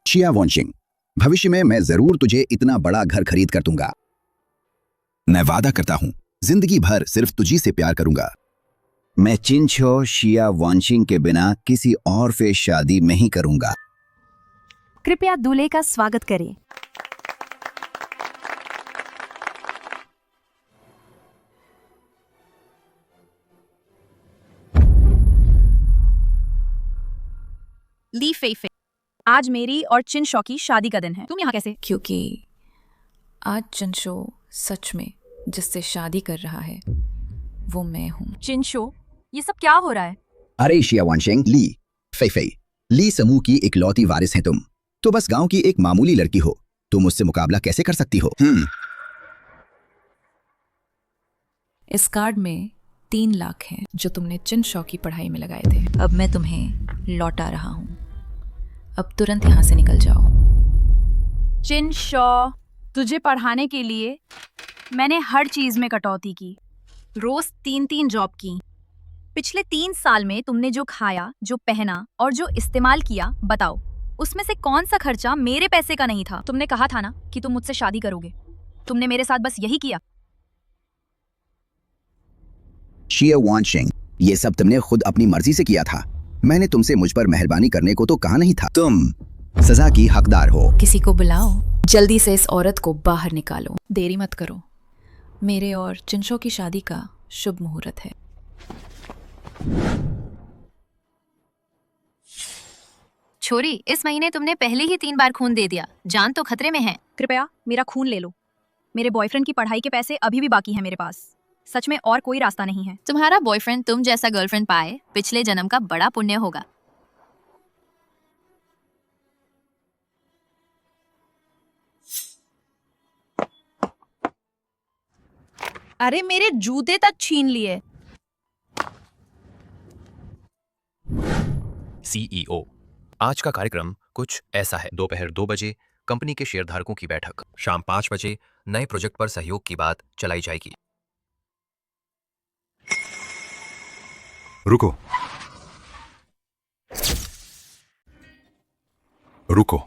शिया वॉन्शिंग, भविष्य में मैं जरूर तुझे इतना बड़ा घर खरीद कर दूंगा। मैं वादा करता हूं जिंदगी भर सिर्फ तुझी से प्यार करूंगा। मैं चिनशो शिया वॉन्शिंग के बिना किसी और से शादी नहीं करूंगा। कृपया दूल्हे का स्वागत करें। ली फेई, आज मेरी और चिनशो की शादी का दिन है। तुम यहाँ कैसे? क्योंकि आज चिनशो सच में जिससे शादी कर रहा है वो मैं हूँ। चिनशो, ये सब क्या हो रहा है? अरे शिया वॉन्शिंग, ली फेई, ली समूह की इकलौती वारिस हैं तुम। तो बस गांव की एक मामूली लड़की हो, तुम मुझसे मुकाबला कैसे कर सकती हो? इस कार्ड में 3 लाख हैं जो तुमने चिनशो की पढ़ाई में लगाए थे। अब मैं तुम्हें लौटा रहा हूँ। अब तुरंत यहाँ से निकल जाओ। चिनशो, तुझे पढ़ाने के लिए मैंने हर चीज में कटौती की। रोज 3 जॉब की। पिछले 3 साल में तुमने जो खाया, जो पहना और जो इस्तेमाल किया, बताओ उसमें से कौन सा खर्चा मेरे पैसे का नहीं था? तुमने कहा था ना कि तुम मुझसे शादी करोगे। तुमने मेरे साथ बस यही किया। शिया वॉन्शिंग, ये सब तुमने खुद अपनी मर्जी से किया था। मैंने तुमसे मुझ पर मेहरबानी करने को तो कहा नहीं था। तुम सजा की हकदार हो। किसी को बुलाओ, जल्दी से इस औरत को बाहर निकालो। देरी मत करो, मेरे और चिनशो की शादी का शुभ मुहूर्त है। छोरी, इस महीने तुमने पहले ही 3 बार खून दे दिया। जान तो खतरे में है। कृपया मेरा खून ले लो। मेरे बॉयफ्रेंड की पढ़ाई के पैसे अभी भी बाकी हैं मेरे पास। सच में और कोई रास्ता नहीं है। तुम्हारा बॉयफ्रेंड तुम जैसा गर्लफ्रेंड पाए पिछले जन्म का बड़ा पुण्य होगा। अरे मेरे जूते तक छीन लिए। सीईओ, आज का कार्यक्रम कुछ ऐसा है। दोपहर 2 बजे कंपनी के शेयरधारकों की बैठक। शाम 5 बजे नए प्रोजेक्ट पर सहयोग की बात चलाई जाएगी। रुको, रुको।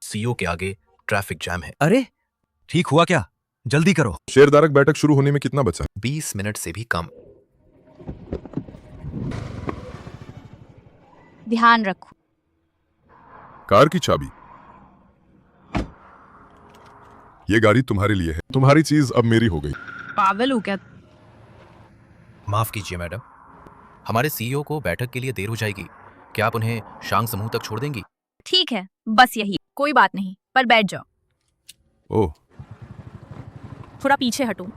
सीईओ के आगे ट्रैफिक जैम है। अरे ठीक हुआ क्या? जल्दी करो। शेयरधारक बैठक शुरू होने में कितना बचा है? 20 मिनट से भी कम। ध्यान रखो। कार की चाबी। ये गाड़ी तुम्हारे लिए है। तुम्हारी चीज अब मेरी हो गई। पागल हो क्या? माफ कीजिए मैडम, हमारे सीईओ को बैठक के लिए देर हो जाएगी। क्या आप उन्हें शांग समूह तक छोड़ देंगी? ठीक है, बस यही। कोई बात नहीं, पर बैठ जाओ। ओह, थोड़ा पीछे हटो।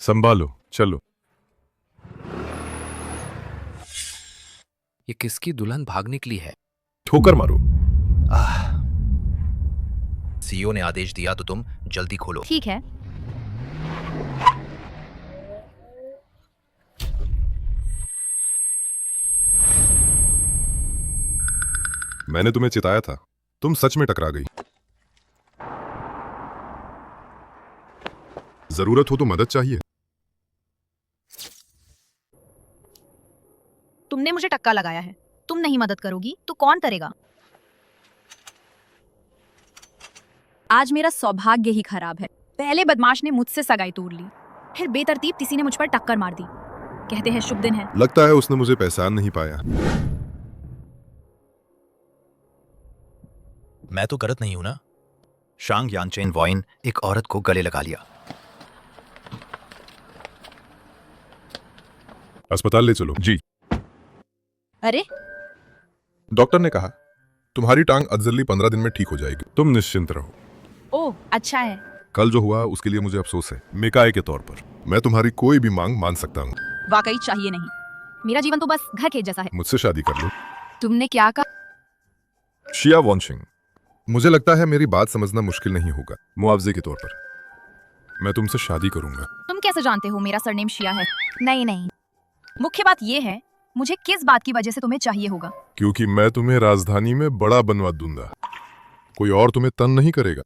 संभालो, चलो। ये किसकी दुल्हन भाग निकली है? ठोकर मारो। सीईओ ने आदेश दिया तो तुम जल्दी खोलो। ठीक है। मैंने तुम्हें चिताया था, तुम सच में टकरा गई। जरूरत हो तो मदद चाहिए। तुमने मुझे टक्का लगाया है। तुम नहीं मदद करोगी तो कौन करेगा? आज मेरा सौभाग्य ही खराब है। पहले बदमाश ने मुझसे सगाई तोड़ ली, फिर बेतरतीब किसी ने मुझ पर टक्कर मार दी। कहते हैं शुभ दिन है। लगता है उसने मुझे पहचान नहीं पाया। मैं तो गलत नहीं हूं ना? शांग यानचेन वॉइन एक औरत को गले लगा लिया। अस्पताल ले चलो। जी। अरे डॉक्टर ने कहा तुम्हारी टांग अफजली 15 दिन में ठीक हो जाएगी। तुम निश्चिंत रहो। ओह, अच्छा है। कल जो हुआ उसके लिए मुझे अफसोस है। मिकाए के तौर पर मैं तुम्हारी कोई भी मांग मान सकता हूँ। वाकई चाहिए नहीं। मेरा जीवन तो बस घर के जैसा है। मुझसे शादी कर लो। तुमने क्या कहा? शिया वॉन्शिंग, मुझे लगता है मेरी बात समझना मुश्किल नहीं होगा। मुआवजे के तौर पर मैं तुमसे शादी करूंगा। तुम कैसे जानते हो मेरा सरनेम शिया है? नहीं, मुख्य बात ये है मुझे किस बात की वजह से तुम्हें चाहिए होगा? क्योंकि मैं तुम्हें राजधानी में बड़ा बनवा दूंगा, कोई और तुम्हें तंग नहीं करेगा।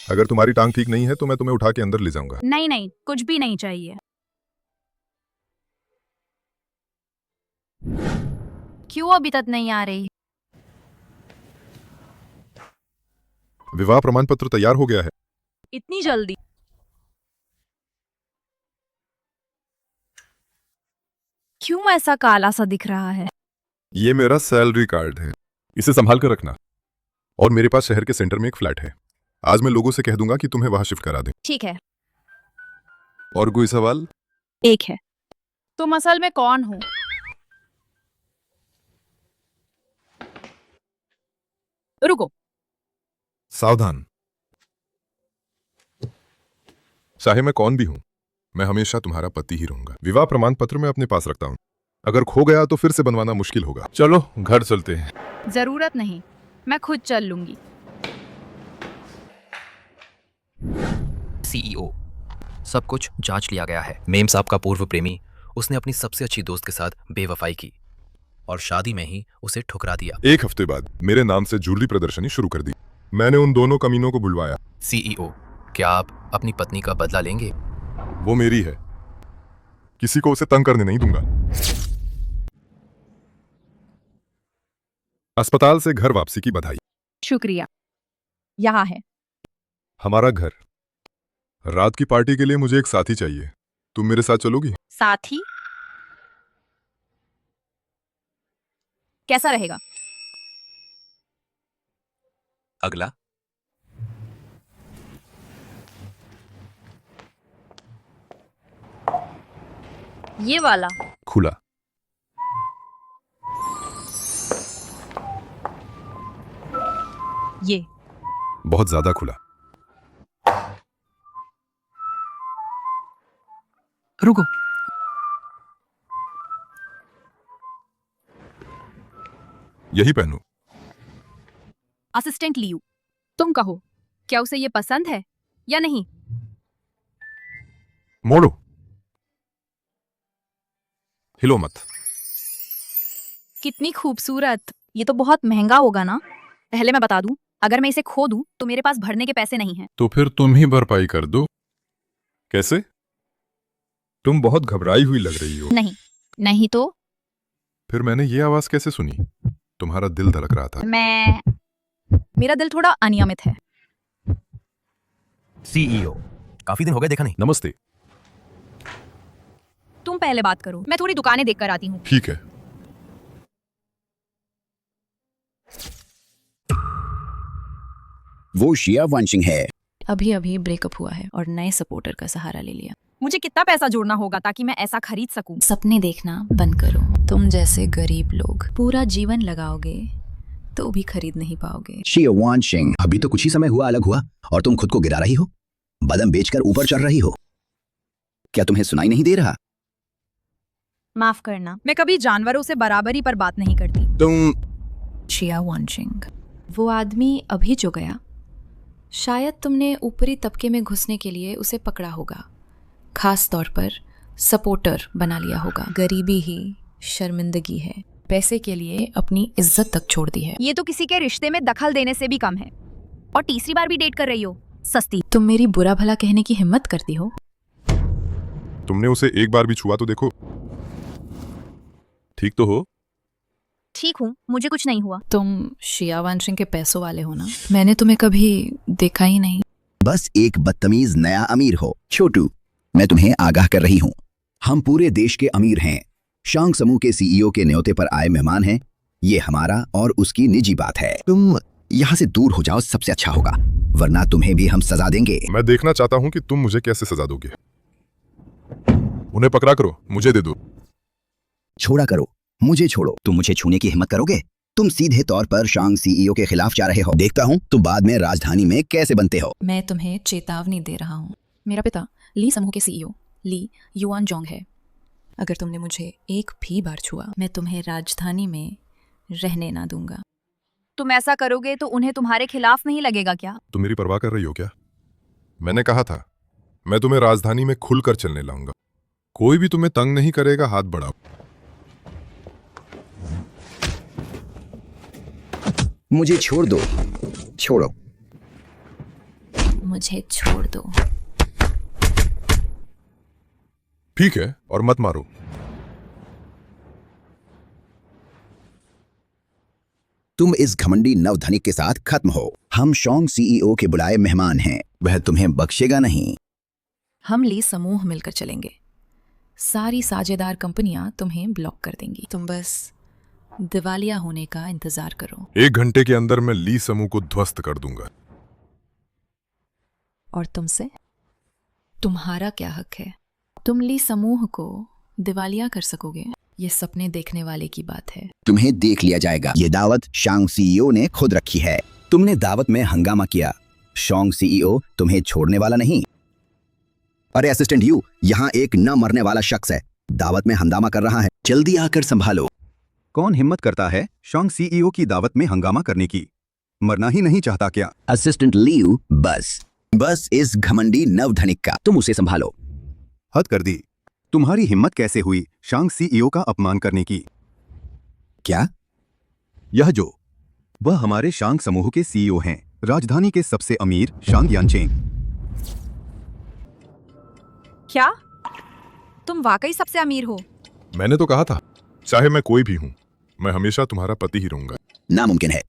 अगर तुम्हारी टांग ठीक नहीं है तो मैं तुम्हें उठा के अंदर ले जाऊंगा। नहीं नहीं, कुछ भी नहीं चाहिए। क्यों अभी तक नहीं आ रही? विवाह प्रमाण पत्र तैयार हो गया है। इतनी जल्दी? क्यों ऐसा काला सा दिख रहा है? ये मेरा सैलरी कार्ड है, इसे संभाल कर रखना। और मेरे पास शहर के सेंटर में एक फ्लैट है, आज मैं लोगों से कह दूंगा कि तुम्हें वहां शिफ्ट करा दें। ठीक है। और कोई सवाल? एक है, तुम असल में कौन हो? रुको। सावधान। चाहे मैं कौन भी हूं, मैं हमेशा तुम्हारा पति ही रहूंगा। विवाह प्रमाण पत्र मैं अपने पास रखता हूं, अगर खो गया तो फिर से बनवाना मुश्किल होगा। चलो घर चलते हैं। जरूरत नहीं, मैं खुद चल लूंगी। सीईओ, सब कुछ जांच लिया गया है। मेम साहब का पूर्व प्रेमी, उसने अपनी सबसे अच्छी दोस्त के साथ बेवफाई की और शादी में ही उसे ठुकरा दिया। एक हफ्ते बाद मेरे नाम से ज्वेलरी प्रदर्शनी शुरू कर दी। मैंने उन दोनों कमीनों को बुलवाया। सीईओ, क्या आप अपनी पत्नी का बदला लेंगे? वो मेरी है, किसी को उसे तंग करने नहीं दूंगा। अस्पताल से घर वापसी की बधाई। शुक्रिया। यहाँ है हमारा घर। रात की पार्टी के लिए मुझे एक साथी चाहिए, तुम मेरे साथ चलोगी? साथी? कैसा रहेगा? अगला। ये वाला? खुला। ये? बहुत ज्यादा खुला। रुको। यही पहनूं? असिस्टेंट लियू, तुम कहो, क्या उसे ये पसंद है या नहीं? मोड़ो, हिलो मत। कितनी खूबसूरत। ये तो बहुत महंगा होगा ना? पहले मैं बता दूं, अगर मैं इसे खो दूं तो मेरे पास भरने के पैसे नहीं हैं। तो फिर तुम ही भरपाई कर दो। कैसे? तुम बहुत घबराई हुई लग रही हो। नहीं। नहीं तो? फिर मैंने ये आवाज कैसे सुनी? तुम्हारा दिल धड़क रहा था। मेरा दिल थोड़ा अनियमित है। सीईओ, काफी दिन हो गए देखा नहीं। नमस्ते। तुम पहले बात करो, मैं थोड़ी दुकानें देखकर आती हूँ। ठीक है। वो शिया वांशिंग है। अभी अभी ब्रेकअप हुआ है और नए सपोर्टर का सहारा ले लिया। मुझे कितना पैसा जोड़ना होगा ताकि मैं ऐसा खरीद सकूं? सपने देखना बंद करो। तुम जैसे गरीब लोग पूरा जीवन लगाओगे तो भी खरीद नहीं पाओगे। शिया वांशिंग, अभी तो कुछ ही समय हुआ अलग हुआ और तुम खुद को गिरा रही हो, बदम बेचकर ऊपर चढ़ रही हो। क्या तुम्हें सुनाई नहीं दे रहा? माफ करना, मैं कभी जानवरों से बराबरी पर बात नहीं करती। तुम शिया वांशिंग, वो आदमी अभी जो गया, शायद तुमने ऊपरी तबके में घुसने के लिए उसे पकड़ा होगा, खास तौर पर सपोर्टर बना लिया होगा। गरीबी ही शर्मिंदगी है, पैसे के लिए अपनी इज्जत तक छोड़ दी है। ये तो किसी के रिश्ते में दखल देने से भी कम है। और तीसरी बार भी डेट कर रही हो, सस्ती। तुम मेरी बुरा भला कहने की हिम्मत करती हो? तुमने उसे एक बार भी छुआ तो देखो। ठीक तो हो? ठीक हूँ, मुझे कुछ नहीं हुआ। तुम शिया वांशिंग के पैसों वाले हो ना? मैंने तुम्हें कभी देखा ही नहीं। बस एक बदतमीज नया अमीर हो। छोटू, मैं तुम्हें आगाह कर रही हूँ, हम पूरे देश के अमीर हैं। शांग समूह के सीईओ के न्योते पर आए मेहमान हैं। ये हमारा और उसकी निजी बात है। तुम यहाँ से दूर हो जाओ, सबसे अच्छा होगा, वरना तुम्हें भी हम सजा देंगे। मैं देखना चाहता हूँ कि तुम मुझे कैसे सजा दोगे। उन्हें पकड़ा करो, मुझे दे दो। छोड़ा करो, मुझे छोड़ो। तुम मुझे छूने की हिम्मत करोगे? तुम सीधे तौर पर शांग सीईओ के खिलाफ जा रहे हो। देखता हूँ तुम बाद में राजधानी में कैसे बनते हो। मैं तुम्हें चेतावनी दे रहा हूँ। मेरा पिता ली समूह के सीईओ ली युआन जोंग है। अगर तुमने मुझे एक भी बार छुआ, मैं तुम्हें राजधानी में रहने ना दूंगा। तुम ऐसा करोगे तो उन्हें तुम्हारे खिलाफ नहीं लगेगा क्या? तुम मेरी परवाह कर रही हो क्या? मैंने कहा था मैं तुम्हें राजधानी में खुलकर चलने लाऊंगा। कोई भी तुम्हें तंग नहीं करेगा। हाथ बढ़ाओ। मुझे छोड़ दो। छोड़ो। मुझे छोड़ दो। ठीक है, और मत मारो। तुम इस घमंडी नवधनिक के साथ खत्म हो। हम शॉन्ग सीईओ के बुलाए मेहमान हैं। वह तुम्हें बख्शेगा नहीं। हम ली समूह मिलकर चलेंगे। सारी साझेदार कंपनियां तुम्हें ब्लॉक कर देंगी। तुम बस दिवालिया होने का इंतजार करो। 1 घंटे के अंदर मैं ली समूह को ध्वस्त कर दूंगा। और तुमसे? तुम्हारा क्या हक है? तुम ली समूह को दिवालिया कर सकोगे? ये सपने देखने वाले की बात है। तुम्हें देख लिया जाएगा। ये दावत शॉन्ग सीईओ ने खुद रखी है। तुमने दावत में हंगामा किया। शॉन्ग सीईओ तुम्हें छोड़ने वाला नहीं। अरे असिस्टेंट यू, यहाँ एक न मरने वाला शख्स है, दावत में हंगामा कर रहा है। जल्दी आकर संभालो। कौन हिम्मत करता है शॉन्ग सीईओ की दावत में हंगामा करने की? मरना ही नहीं चाहता क्या? असिस्टेंट लियू, बस इस घमंडी नवधनिक का। तुम उसे संभालो। हद कर दी। तुम्हारी हिम्मत कैसे हुई शॉन्ग सीईओ का अपमान करने की? क्या? यह जो वह हमारे शांग समूह के सीईओ हैं, राजधानी के सबसे अमीर शांग यानचेंग। क्या तुम वाकई सबसे अमीर हो? मैंने तो कहा था, चाहे मैं कोई भी हूं, मैं हमेशा तुम्हारा पति ही रहूंगा। नामुमकिन है।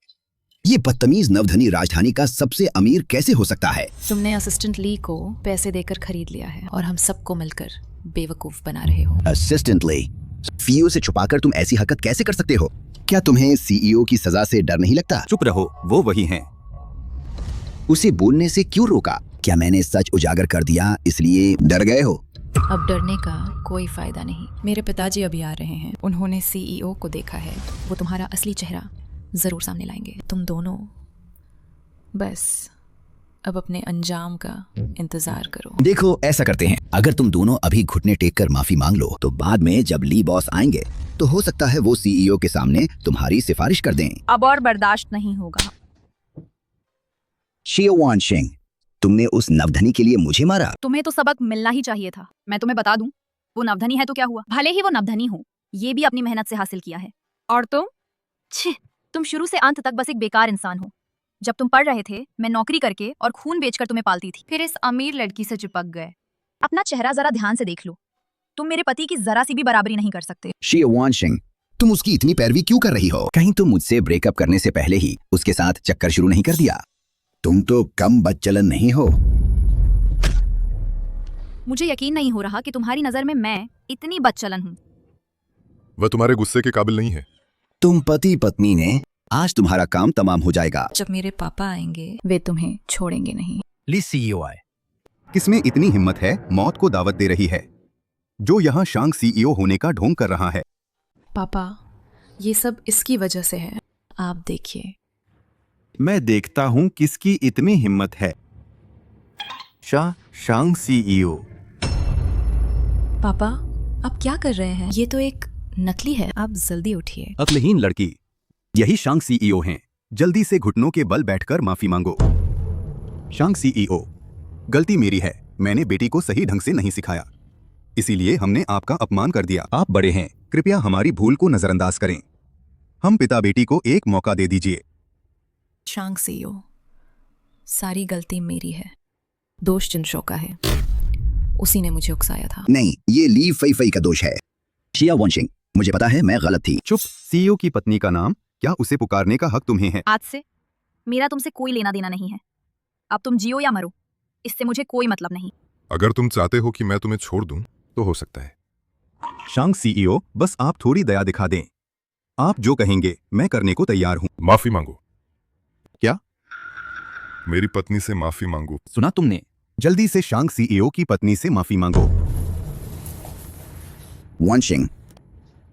ये बदतमीज नवधनी राजधानी का सबसे अमीर कैसे हो सकता है? तुमने असिस्टेंट ली को पैसे देकर खरीद लिया है और हम सबको मिलकर बेवकूफ बना रहे हो। असिस्टेंट ली, सीईओ से छुपाकर तुम ऐसी हरकत कैसे कर सकते हो? क्या तुम्हें सीईओ की सजा से डर नहीं लगता? चुप रहो, वो वही हैं। उसे बोलने से क्यों रोका? क्या मैंने सच उजागर कर दिया इसलिए डर गए हो? अब डरने का कोई फायदा नहीं। मेरे पिताजी अभी आ रहे हैं। उन्होंने सीईओ को देखा है। वो तुम्हारा असली चेहरा जरूर सामने लाएंगे। तुम दोनों बस अब अपने अंजाम का इंतजार करो। देखो, ऐसा करते हैं, अगर तुम दोनों अभी घुटने टेक कर माफी मांग लो तो बाद में जब ली बॉस आएंगे तो हो सकता है वो सीईओ के सामने तुम्हारी सिफारिश कर दें। अब और बर्दाश्त नहीं होगा। शियो वानशिंग, तुमने उस नवधनी के लिए मुझे मारा। तुम्हें तो सबक मिलना ही चाहिए था। मैं तुम्हें बता दूं, वो नवधनी है तो क्या हुआ? भले ही वो नवधनी हो, ये भी अपनी मेहनत से हासिल किया है। और तुम? छी, तुम शुरू से अंत तक बस एक बेकार इंसान हो। जब तुम पढ़ रहे थे, मैं नौकरी करके और खून बेचकर तुम्हें पालती थी। फिर इस अमीर लड़की से चिपक गए। अपना चेहरा जरा ध्यान से देख लो। तुम मेरे पति की जरा सी भी बराबरी नहीं कर सकते। शियो वानशिंग, तुम उसकी इतनी पैरवी क्यों कर रही हो? कहीं तुम मुझसे ब्रेकअप करने से पहले ही उसके साथ चक्कर शुरू नहीं कर दिया? तुम तो कम बदचलन नहीं हो। मुझे यकीन नहीं हो रहा कि तुम्हारी नजर में मैं इतनी बदचलन हूँ। वह तुम्हारे गुस्से के काबिल नहीं है। तुम पति पत्नी ने, आज तुम्हारा काम तमाम हो जाएगा। जब मेरे पापा आएंगे वे तुम्हें छोड़ेंगे नहीं। ली सीईओ आए। किसमें इतनी हिम्मत है मौत को दावत दे रही है, जो यहाँ शांग सीईओ होने का ढोंग कर रहा है? पापा, ये सब इसकी वजह से है। आप देखिए। मैं देखता हूँ किसकी इतनी हिम्मत है। शांग सीईओ। पापा, आप क्या कर रहे हैं? ये तो एक नकली है। आप जल्दी उठिए। अक्लहीन लड़की, यही शांग सीईओ हैं। जल्दी से घुटनों के बल बैठकर माफी मांगो। शांग सीईओ, गलती मेरी है। मैंने बेटी को सही ढंग से नहीं सिखाया, इसीलिए हमने आपका अपमान कर दिया। आप बड़े हैं, कृपया हमारी भूल को नजरअंदाज करें। हम पिता बेटी को एक मौका दे दीजिए। शांग सीईओ, सारी गलती मेरी है। दोष जिनशो का है। उसी ने मुझे उकसाया था। नहीं, ये ली फई फई का दोष है। शिया वानशिंग, मुझे पता है मैं गलत थी। चुप। सीईओ की पत्नी का नाम, क्या उसे पुकारने का हक तुम्हें है? आज से मेरा तुमसे कोई लेना देना नहीं है। अब तुम जियो या मरो, इससे मुझे कोई मतलब नहीं। अगर तुम चाहते हो कि मैं तुम्हें छोड़ दूं तो हो सकता है। शांग सीईओ, बस आप थोड़ी दया दिखा दें। आप जो कहेंगे मैं करने को तैयार हूं। माफी मांगो। क्या? मेरी पत्नी से माफी मांगो। सुना तुमने? जल्दी से शांग सीईओ की पत्नी से माफी मांगो। वानशिंग,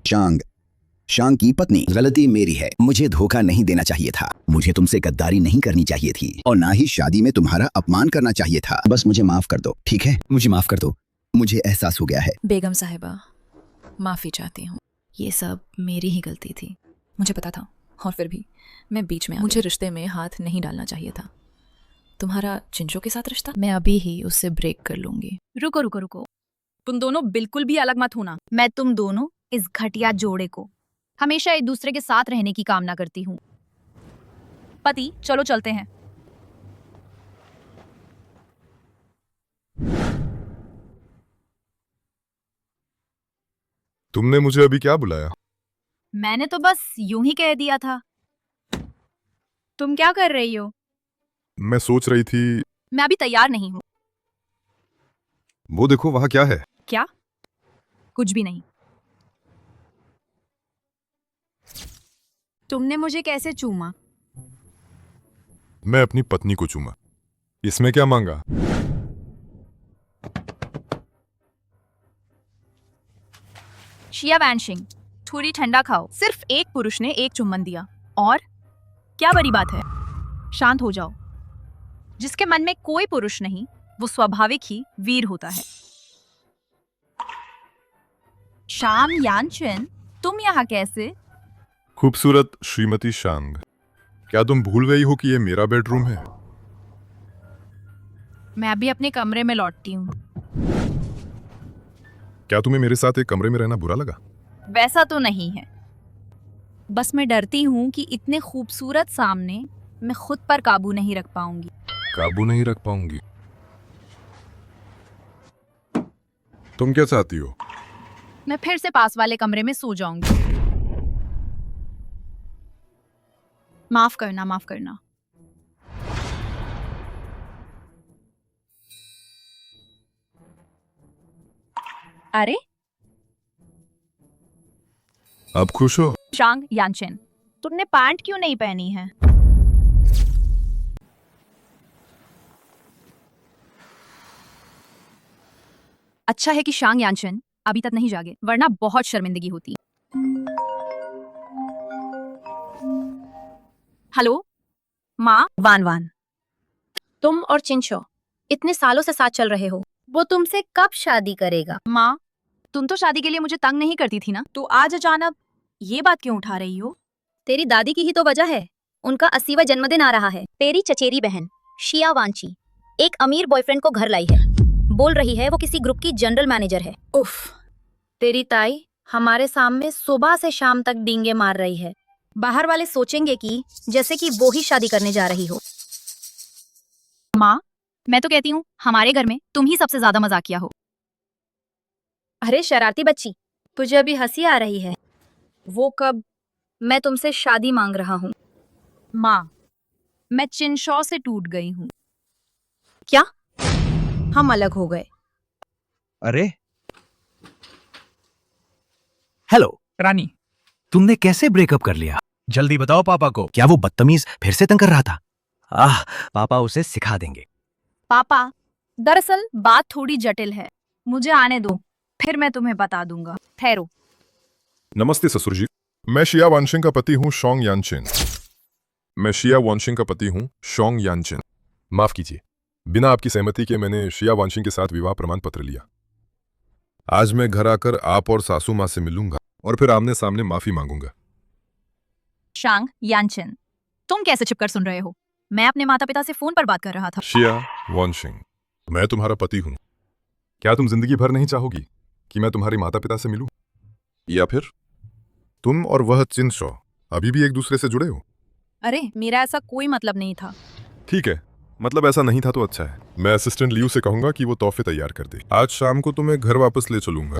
शांग की पत्नी, गलती मेरी है। मुझे धोखा नहीं देना चाहिए था। मुझे तुमसे गद्दारी नहीं करनी चाहिए थी और ना ही शादी में तुम्हारा अपमान करना चाहिए था। बस मुझे माफ कर दो, ठीक है? मुझे माफ कर दो। मुझे एहसास हो गया है। बेगम साहिबा, माफी चाहती हूँ। ये सब मेरी ही गलती थी। मुझे पता था और फिर भी मैं बीच में मुझे रिश्ते में हाथ नहीं डालना चाहिए था। तुम्हारा चिंचो के साथ रिश्ता? मैं अभी ही उससे ब्रेक कर लूंगी। रुको रुको रुको, तुम दोनों बिल्कुल भी अलग मत होना। मैं तुम दोनों इस घटिया जोड़े को हमेशा एक दूसरे के साथ रहने की कामना करती हूँ। पति, चलो चलते हैं। तुमने मुझे अभी क्या बुलाया? मैंने तो बस यूं ही कह दिया था। तुम क्या कर रही हो? मैं सोच रही थी। मैं अभी तैयार नहीं हूँ। वो देखो वहां क्या है। क्या? कुछ भी नहीं। तुमने मुझे कैसे चूमा? मैं अपनी पत्नी को चूमा। इसमें क्या मांगा? शिया वैनशिंग, थोड़ी ठंडा खाओ। सिर्फ एक पुरुष ने एक चुम्बन दिया और क्या बड़ी बात है? शांत हो जाओ। जिसके मन में कोई पुरुष नहीं, वो स्वाभाविक ही वीर होता है। शाम यानचन, तुम यहाँ कैसे? खूबसूरत श्रीमती शांग, क्या तुम भूल गई हो कि ये मेरा बेडरूम है? मैं अभी अपने कमरे में लौटती हूँ। क्या तुम्हें मेरे साथ एक कमरे में रहना बुरा लगा? वैसा तो नहीं है, बस मैं डरती हूँ कि इतने खूबसूरत सामने मैं खुद पर काबू नहीं रख पाऊंगी। काबू नहीं रख पाऊंगी? तुम क्या चाहती हो? मैं फिर से पास वाले कमरे में सो जाऊंगी। माफ करना, माफ करना। अरे अब खुश हो? शांग यानचेन, तुमने पैंट क्यों नहीं पहनी है? अच्छा है कि शांग यानचेन अभी तक नहीं जागे, वरना बहुत शर्मिंदगी होती। हेलो माँ। वान वान, तुम और चिंचो इतने सालों से साथ चल रहे हो, वो तुमसे कब शादी करेगा? माँ, तुम तो शादी के लिए मुझे तंग नहीं करती थी ना, तो आज अचानक ये बात क्यों उठा रही हो? तेरी दादी की ही तो वजह है। उनका 80वां जन्मदिन आ रहा है। तेरी चचेरी बहन शिया वांची एक अमीर बॉयफ्रेंड को घर लाई है। बोल रही है वो किसी ग्रुप की जनरल मैनेजर है। उफ, तेरी ताई हमारे सामने सुबह से शाम तक डींगे मार रही है। बाहर वाले सोचेंगे कि जैसे कि वो ही शादी करने जा रही हो। माँ, मैं तो कहती हूँ हमारे घर में तुम ही सबसे ज्यादा मजाकिया हो। अरे शरारती बच्ची, तुझे अभी हंसी आ रही है? वो कब? मैं तुमसे शादी मांग रहा हूँ। माँ, मैं चिनशॉ से टूट गई हूँ। क्या? हम अलग हो गए? अरे हेलो रानी, तुमने कैसे ब्रेकअप कर लिया? जल्दी बताओ पापा को। क्या वो बदतमीज फिर से तंग कर रहा था? पापा उसे सिखा देंगे। पापा, दरअसल बात थोड़ी जटिल है, मुझे आने दो, फिर मैं तुम्हें बता दूंगा। ठहरो। नमस्ते ससुर जी, मैं शिया वानशिंग का पति हूँ शोंग यानचेन। मैं शिया वानशिंग का पति हूँ शोंग यानचेन। माफ कीजिए, बिना आपकी सहमति के मैंने शिया वानशिंग के साथ विवाह प्रमाण पत्र लिया। आज मैं घर आकर आप और सासू माँ से मिलूंगा और फिर आमने सामने माफी मांगूंगा। शांग यानचेन, तुम कैसे छिपकर सुन रहे हो? मैं अपने माता पिता से फोन पर बात कर रहा था। शिया वानशिंग, मैं तुम्हारा पति हूँ। क्या तुम जिंदगी भर नहीं चाहोगी कि मैं तुम्हारे माता पिता से मिलूं? या फिर तुम और वह चिनशॉ अभी भी एक दूसरे से जुड़े हो? अरे मेरा ऐसा कोई मतलब नहीं था। ठीक है, मतलब ऐसा नहीं था तो अच्छा है। मैं असिस्टेंट लियू से कहूंगा कि वो तोहफे तैयार कर दे। आज शाम को तुम्हें घर वापस ले चलूंगा।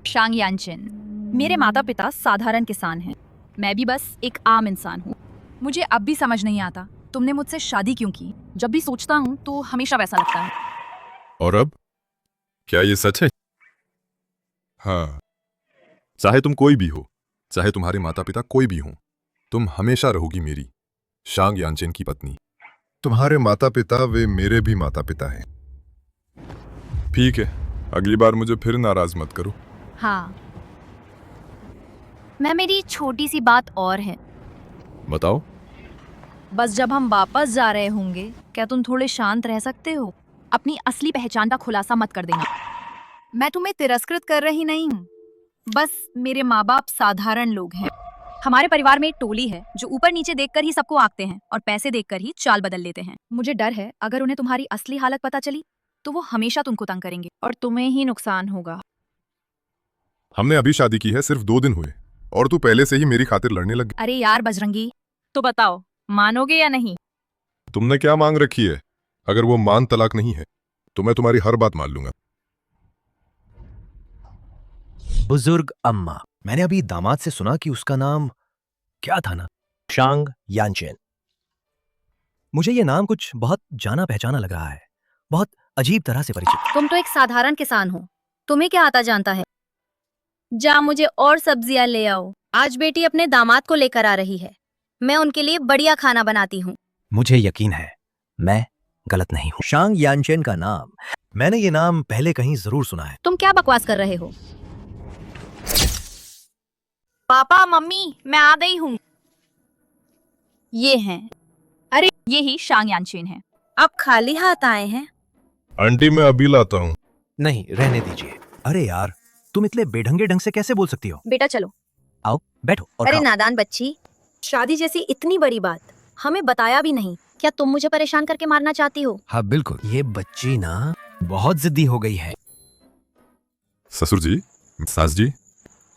शांग यानचेन, मेरे माता पिता साधारण किसान हैं, मैं भी बस एक आम इंसान हूँ। मुझे अब भी समझ नहीं आता तुमने मुझसे शादी क्यों की। जब भी सोचता हूँ तो हमेशा वैसा लगता है। और अब क्या ये सच है? हाँ, चाहे तुम कोई भी हो, चाहे तुम्हारे माता पिता कोई भी हो, तुम हमेशा रहोगी मेरी, शांग यानचेन की पत्नी। तुम्हारे माता पिता वे मेरे भी माता पिता हैं। ठीक है, अगली बार मुझे फिर नाराज मत करो। हाँ, मैं मेरी छोटी सी बात और है। बताओ। बस जब हम वापस जा रहे होंगे, क्या तुम थोड़े शांत रह सकते हो? अपनी असली पहचान का खुलासा मत कर देना। मैं तुम्हें तिरस्कृत कर रही नहीं हूँ, बस मेरे माँ बाप साधारण लोग हैं। हमारे परिवार में एक टोली है जो ऊपर नीचे देखकर ही सबको आंकते हैं और पैसे देखकर ही चाल बदल लेते हैं। मुझे डर है अगर उन्हें तुम्हारी असली हालत पता चली तो वो हमेशा तुमको तंग करेंगे और तुम्हें ही नुकसान होगा। हमने अभी शादी की है, सिर्फ 2 दिन हुए और तू पहले से ही मेरी खातिर लड़ने लग गई। अरे यार बजरंगी, तो बताओ मानोगे या नहीं? तुमने क्या मांग रखी है? अगर वो मान तलाक नहीं है तो मैं तुम्हारी हर बात मान लूंगा। बुजुर्ग अम्मा, मैंने अभी दामाद से सुना कि उसका नाम क्या था ना, शांग यानचेन। मुझे ये नाम कुछ बहुत जाना पहचाना लग रहा है, बहुत अजीब तरह से परिचित। तुम तो एक साधारण किसान हो, तुम्हें क्या आता जानता है। जा मुझे और सब्जियां ले आओ, आज बेटी अपने दामाद को लेकर आ रही है। मैं उनके लिए बढ़िया खाना बनाती हूँ। मुझे यकीन है मैं गलत नहीं हूँ। शांग यानचेन का नाम, मैंने ये नाम पहले कहीं जरूर सुना है। तुम क्या बकवास कर रहे हो। पापा मम्मी, मैं आ गई हूँ। ये हैं, अरे ये ही शांग यानचेन है। अब खाली हाथ आए हैं। आंटी मैं अभी लाता हूँ। नहीं, रहने दीजिए। अरे यार, तुम इतने बेढंगे ढंग से कैसे बोल सकती हो। बेटा चलो। आओ बैठो और अरे खाओ। नादान बच्ची, शादी जैसी इतनी बड़ी बात हमें बताया भी नहीं। क्या तुम मुझे परेशान करके मारना चाहती हो। हाँ बिल्कुल, ये बच्ची ना बहुत जिद्दी हो गई है। ससुर जी, सास जी,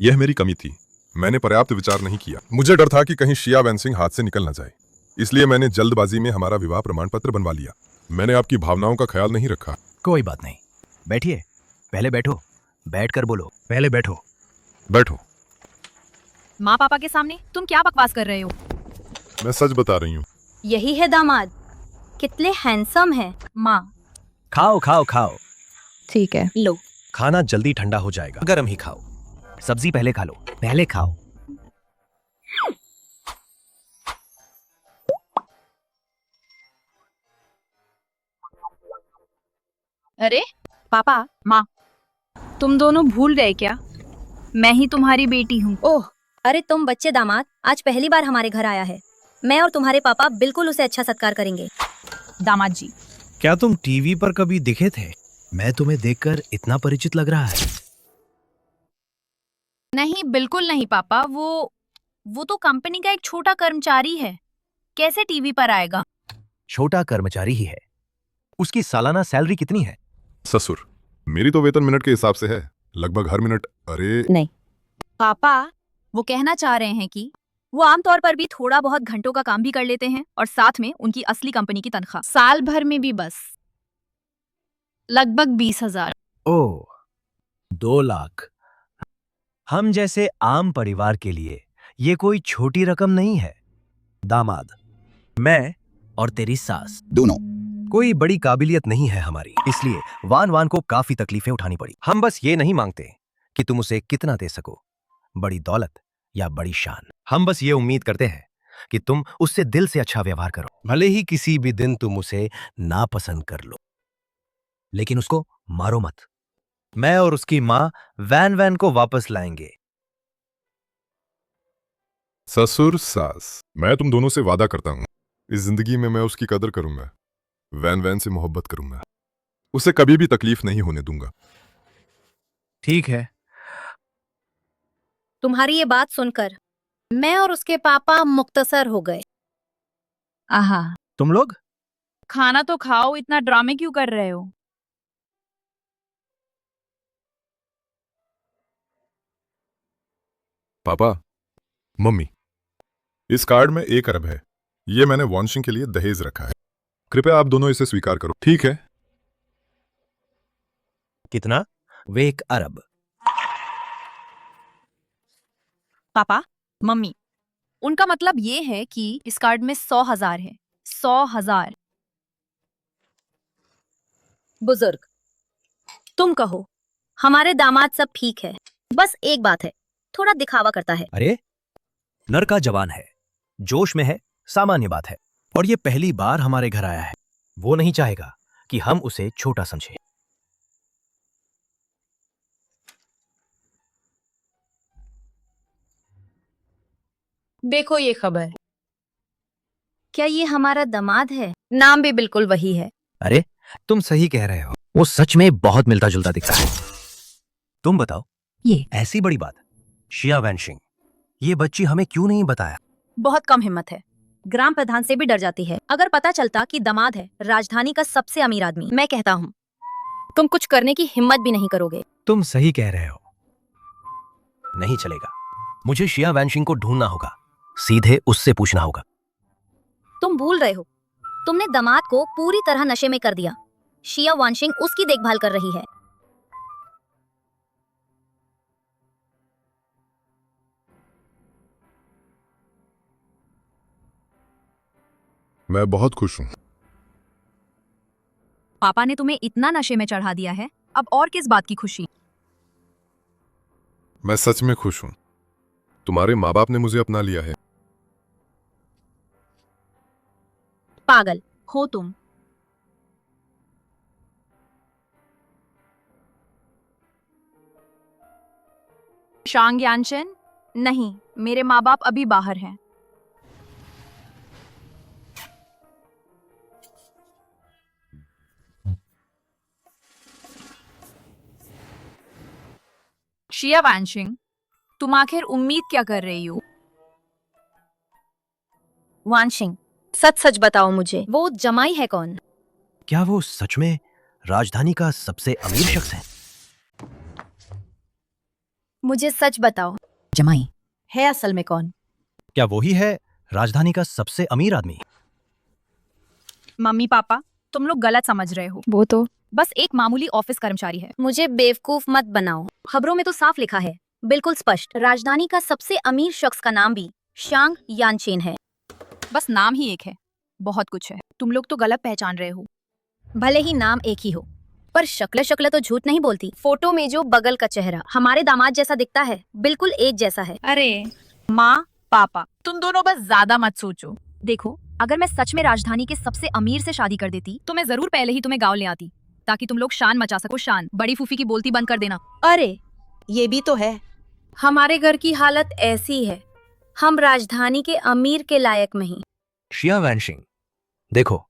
यह मेरी कमी थी। मैंने पर्याप्त विचार नहीं किया। मुझे डर था कि कहीं शिया वैनसिंग हाथ से निकल न जाए, इसलिए मैंने जल्दबाजी में हमारा विवाह प्रमाण पत्र बनवा लिया। मैंने आपकी भावनाओं का ख्याल नहीं रखा। कोई बात नहीं, बैठिए। पहले बैठो, बैठकर बोलो। पहले बैठो। बैठो। माँ पापा के सामने तुम क्या बकवास कर रहे हो? मैं सच बता रही हूँ। यही है दामाद, कितने हैंडसम है। माँ खाओ खाओ खाओ। ठीक है, लो। खाना जल्दी ठंडा हो जाएगा, गरम ही खाओ। सब्जी पहले खा लो, पहले खाओ। अरे पापा माँ, तुम दोनों भूल गए क्या? मैं ही तुम्हारी बेटी हूँ। ओह, अरे तुम बच्चे दामाद आज पहली बार हमारे घर आया है। मैं और तुम्हारे पापा बिल्कुल उसे अच्छा सत्कार करेंगे। दामाद जी, क्या तुम टीवी पर कभी दिखे थे? मैं तुम्हें देखकर इतना परिचित लग रहा है। नहीं बिल्कुल नहीं पापा, वो तो कंपनी का एक छोटा कर्मचारी है, कैसे टीवी पर आएगा? छोटा कर्मचारी ही है। उसकी सालाना सैलरी कितनी है? ससुर, मेरी तो वेतन मिनट के हिसाब से है, लगभग हर मिनट। अरे नहीं पापा, वो कहना चाह रहे हैं कि वो आमतौर पर भी थोड़ा बहुत घंटों का काम भी कर लेते हैं और साथ में उनकी असली कंपनी की तनख्वाह साल भर में भी बस लगभग 20,000। ओह, 2 लाख। हम जैसे आम परिवार के लिए ये कोई छोटी रकम नहीं है। दामाद, मैं और तेरी सास दोनों कोई बड़ी काबिलियत नहीं है हमारी, इसलिए वान को काफी तकलीफें उठानी पड़ी। हम बस ये नहीं मांगते कि तुम उसे कितना दे सको, बड़ी दौलत या बड़ी शान। हम बस ये उम्मीद करते हैं कि तुम उससे दिल से अच्छा व्यवहार करो। भले ही किसी भी दिन तुम उसे नापसंद कर लो, लेकिन उसको मारो मत। मैं और उसकी माँ वैन को वापस लाएंगे। ससुर सास, मैं तुम दोनों से वादा करता हूँ, इस जिंदगी में मैं उसकी कदर करूंगा, वैन से मोहब्बत करूंगा, उसे कभी भी तकलीफ नहीं होने दूंगा। ठीक है। तुम्हारी ये बात सुनकर मैं और उसके पापा मुख्तसर हो गए। आहा, तुम लोग खाना तो खाओ, इतना ड्रामे क्यों कर रहे हो? पापा, मम्मी, इस कार्ड में 1 अरब है। ये मैंने वॉन्शिंग के लिए दहेज रखा है। कृपया आप दोनों इसे स्वीकार करो, ठीक है? कितना? वे 1 अरब। पापा मम्मी, उनका मतलब ये है कि इस कार्ड में 100,000 है। 100,000। बुजुर्ग, तुम कहो। हमारे दामाद सब ठीक है, बस एक बात है, थोड़ा दिखावा करता है। अरे, नर का जवान है, जोश में है, सामान्य बात है। और ये पहली बार हमारे घर आया है। वो नहीं चाहेगा कि हम उसे छोटा समझें। देखो ये खबर। क्या ये हमारा दामाद है? नाम भी बिल्कुल वही है। अरे, तुम सही कह रहे हो, वो सच में बहुत मिलता जुलता दिखता है। तुम बताओ, ये ऐसी बड़ी बात, शिया वैनशिंग, ये बच्ची हमें क्यों नहीं बताया? बहुत कम हिम्मत है, ग्राम प्रधान से भी डर जाती है। अगर पता चलता कि दामाद है राजधानी का सबसे अमीर आदमी, मैं कहता हूँ तुम कुछ करने की हिम्मत भी नहीं करोगे। तुम सही कह रहे हो। नहीं चलेगा, मुझे शिया वैनशिंग को ढूंढना होगा, सीधे उससे पूछना होगा। तुम भूल रहे हो, तुमने दामाद को पूरी तरह नशे में कर दिया। शिया वानशिंग उसकी देखभाल कर रही है। मैं बहुत खुश हूँ। पापा ने तुम्हें इतना नशे में चढ़ा दिया है, अब और किस बात की खुशी? मैं सच में खुश हूँ। तुम्हारे माँ बाप ने मुझे अपना लिया है। पागल हो तुम। शांग यानचन, नहीं, मेरे माँ बाप अभी बाहर हैं। शिया वानशिंग, तुम आखिर उम्मीद क्या कर रही हो? वानशिंग, सच सच बताओ मुझे, वो जमाई है कौन? क्या वो सच में राजधानी का सबसे अमीर शख्स है? मुझे सच बताओ, जमाई है असल में कौन? क्या वही है राजधानी का सबसे अमीर आदमी? मम्मी पापा, तुम लोग गलत समझ रहे हो। वो तो बस एक मामूली ऑफिस कर्मचारी है। मुझे बेवकूफ मत बनाओ। खबरों में तो साफ लिखा है, बिल्कुल स्पष्ट, राजधानी का सबसे अमीर शख्स का नाम भी शांग यानचेन है। बस नाम ही एक है, बहुत कुछ है। तुम लोग तो गलत पहचान रहे हो। भले ही नाम एक ही हो, पर शक्ल शक्ल तो झूठ नहीं बोलती। फोटो में जो बगल का चेहरा हमारे दामाद जैसा दिखता है, बिल्कुल एक जैसा है। अरे माँ पापा, तुम दोनों बस ज्यादा मत सोचो। देखो, अगर मैं सच में राजधानी के सबसे अमीर से शादी कर देती तो मैं जरूर पहले ही तुम्हें गाँव ले आती, ताकि तुम लोग शान मचा सको। शान, बड़ी फूफी की बोलती बंद कर देना। अरे ये भी तो है, हमारे घर की हालत ऐसी है, हम राजधानी के अमीर के लायक नहीं। शिया वैनशिंग, देखो,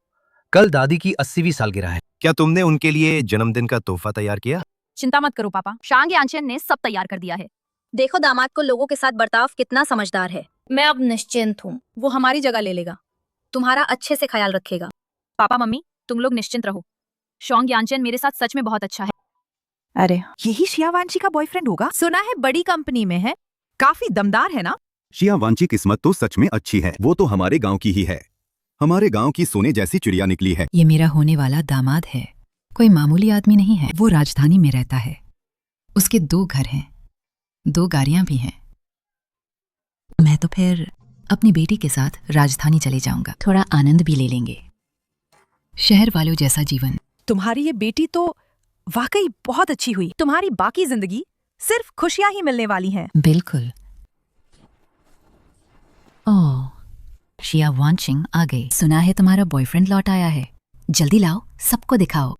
कल दादी की 80वीं सालगिरह है। क्या तुमने उनके लिए जन्मदिन का तोहफा तैयार किया? चिंता मत करो पापा, शांग यानचेन ने सब तैयार कर दिया है। देखो दामाद को लोगों के साथ बर्ताव कितना समझदार है। मैं अब निश्चिंत हूँ। वो हमारी जगह ले लेगा, तुम्हारा अच्छे से ख्याल रखेगा। पापा मम्मी, तुम लोग निश्चिंत रहो। शांग यानचेन मेरे साथ सच में बहुत अच्छा है। अरे यही शिया वांची का बॉयफ्रेंड होगा? सुना है बड़ी कंपनी में है, काफी दमदार है ना? शिया वांची किस्मत तो सच में अच्छी है। वो तो हमारे गांव की ही है, हमारे गांव की सोने जैसी चिड़िया निकली है। ये मेरा होने वाला दामाद है, कोई मामूली आदमी नहीं है। वो राजधानी में रहता है, उसके 2 घर हैं, 2 गाड़ियां भी हैं। मैं तो फिर अपनी बेटी के साथ राजधानी चले जाऊंगा, थोड़ा आनंद भी ले लेंगे, शहर वालों जैसा जीवन। तुम्हारी ये बेटी तो वाकई बहुत अच्छी हुई। तुम्हारी बाकी जिंदगी सिर्फ खुशियां ही मिलने वाली हैं। बिल्कुल। ओह, शिया वानशिंग आ गई। सुना है तुम्हारा बॉयफ्रेंड लौट आया है, जल्दी लाओ, सबको दिखाओ।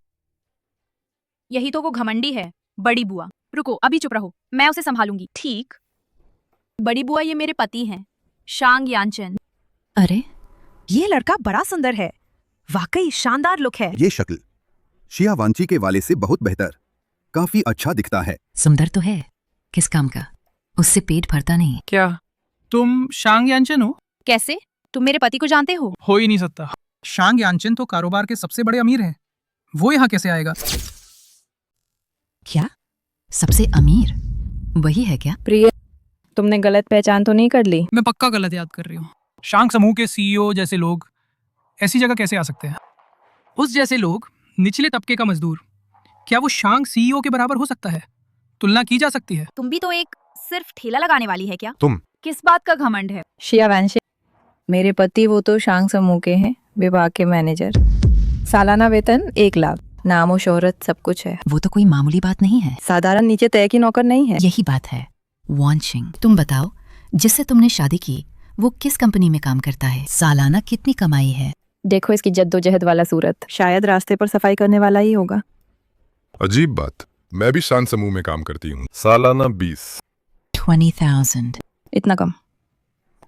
यही तो वो घमंडी है, बड़ी बुआ। रुको, अभी चुप रहो, मैं उसे संभालूंगी। ठीक, बड़ी बुआ, ये मेरे पति हैं, शांग यानचेन। अरे ये लड़का बड़ा सुंदर है, वाकई शानदार लुक है। ये शक्ल शिया वांची के वाले से बहुत बेहतर, काफी अच्छा दिखता है। सुंदर तो है, किस काम का, उससे पेट भरता नहीं। क्या तुम शांग यानचेन हो? कैसे? तुम मेरे पति को जानते हो? हो ही नहीं सकता। शांग यानचेन तो कारोबार के सबसे बड़े अमीर हैं, वो यहाँ कैसे आएगा? क्या सबसे अमीर वही है क्या? प्रिय, तुमने गलत पहचान तो नहीं कर ली? मैं पक्का गलत याद कर रही हूँ। शांग समूह के सीईओ जैसे लोग ऐसी जगह कैसे आ सकते हैं? उस जैसे लोग, निचले तबके का मजदूर, क्या वो शांग सीईओ के बराबर हो सकता है? तुलना की जा सकती है? तुम भी तो एक सिर्फ ठेला लगाने वाली है क्या? तुम किस बात का घमंड है? शिया वैनशिंग, मेरे पति वो तो शांग समूह के हैं, विभाग के मैनेजर। सालाना वेतन 1 लाख, नाम और शोहरत सब कुछ है। वो तो कोई मामूली बात नहीं है, साधारण नीचे तय की नौकर नहीं है। यही बात है। वानशिंग, तुम बताओ, जिससे तुमने शादी की वो किस कंपनी में काम करता है? सालाना कितनी कमाई है? देखो इसकी जद्दोजहद वाला सूरत, शायद रास्ते पर सफाई करने वाला ही होगा। अजीब बात, मैं भी शान समूह में काम करती हूँ, सालाना 20,000। इतना कम?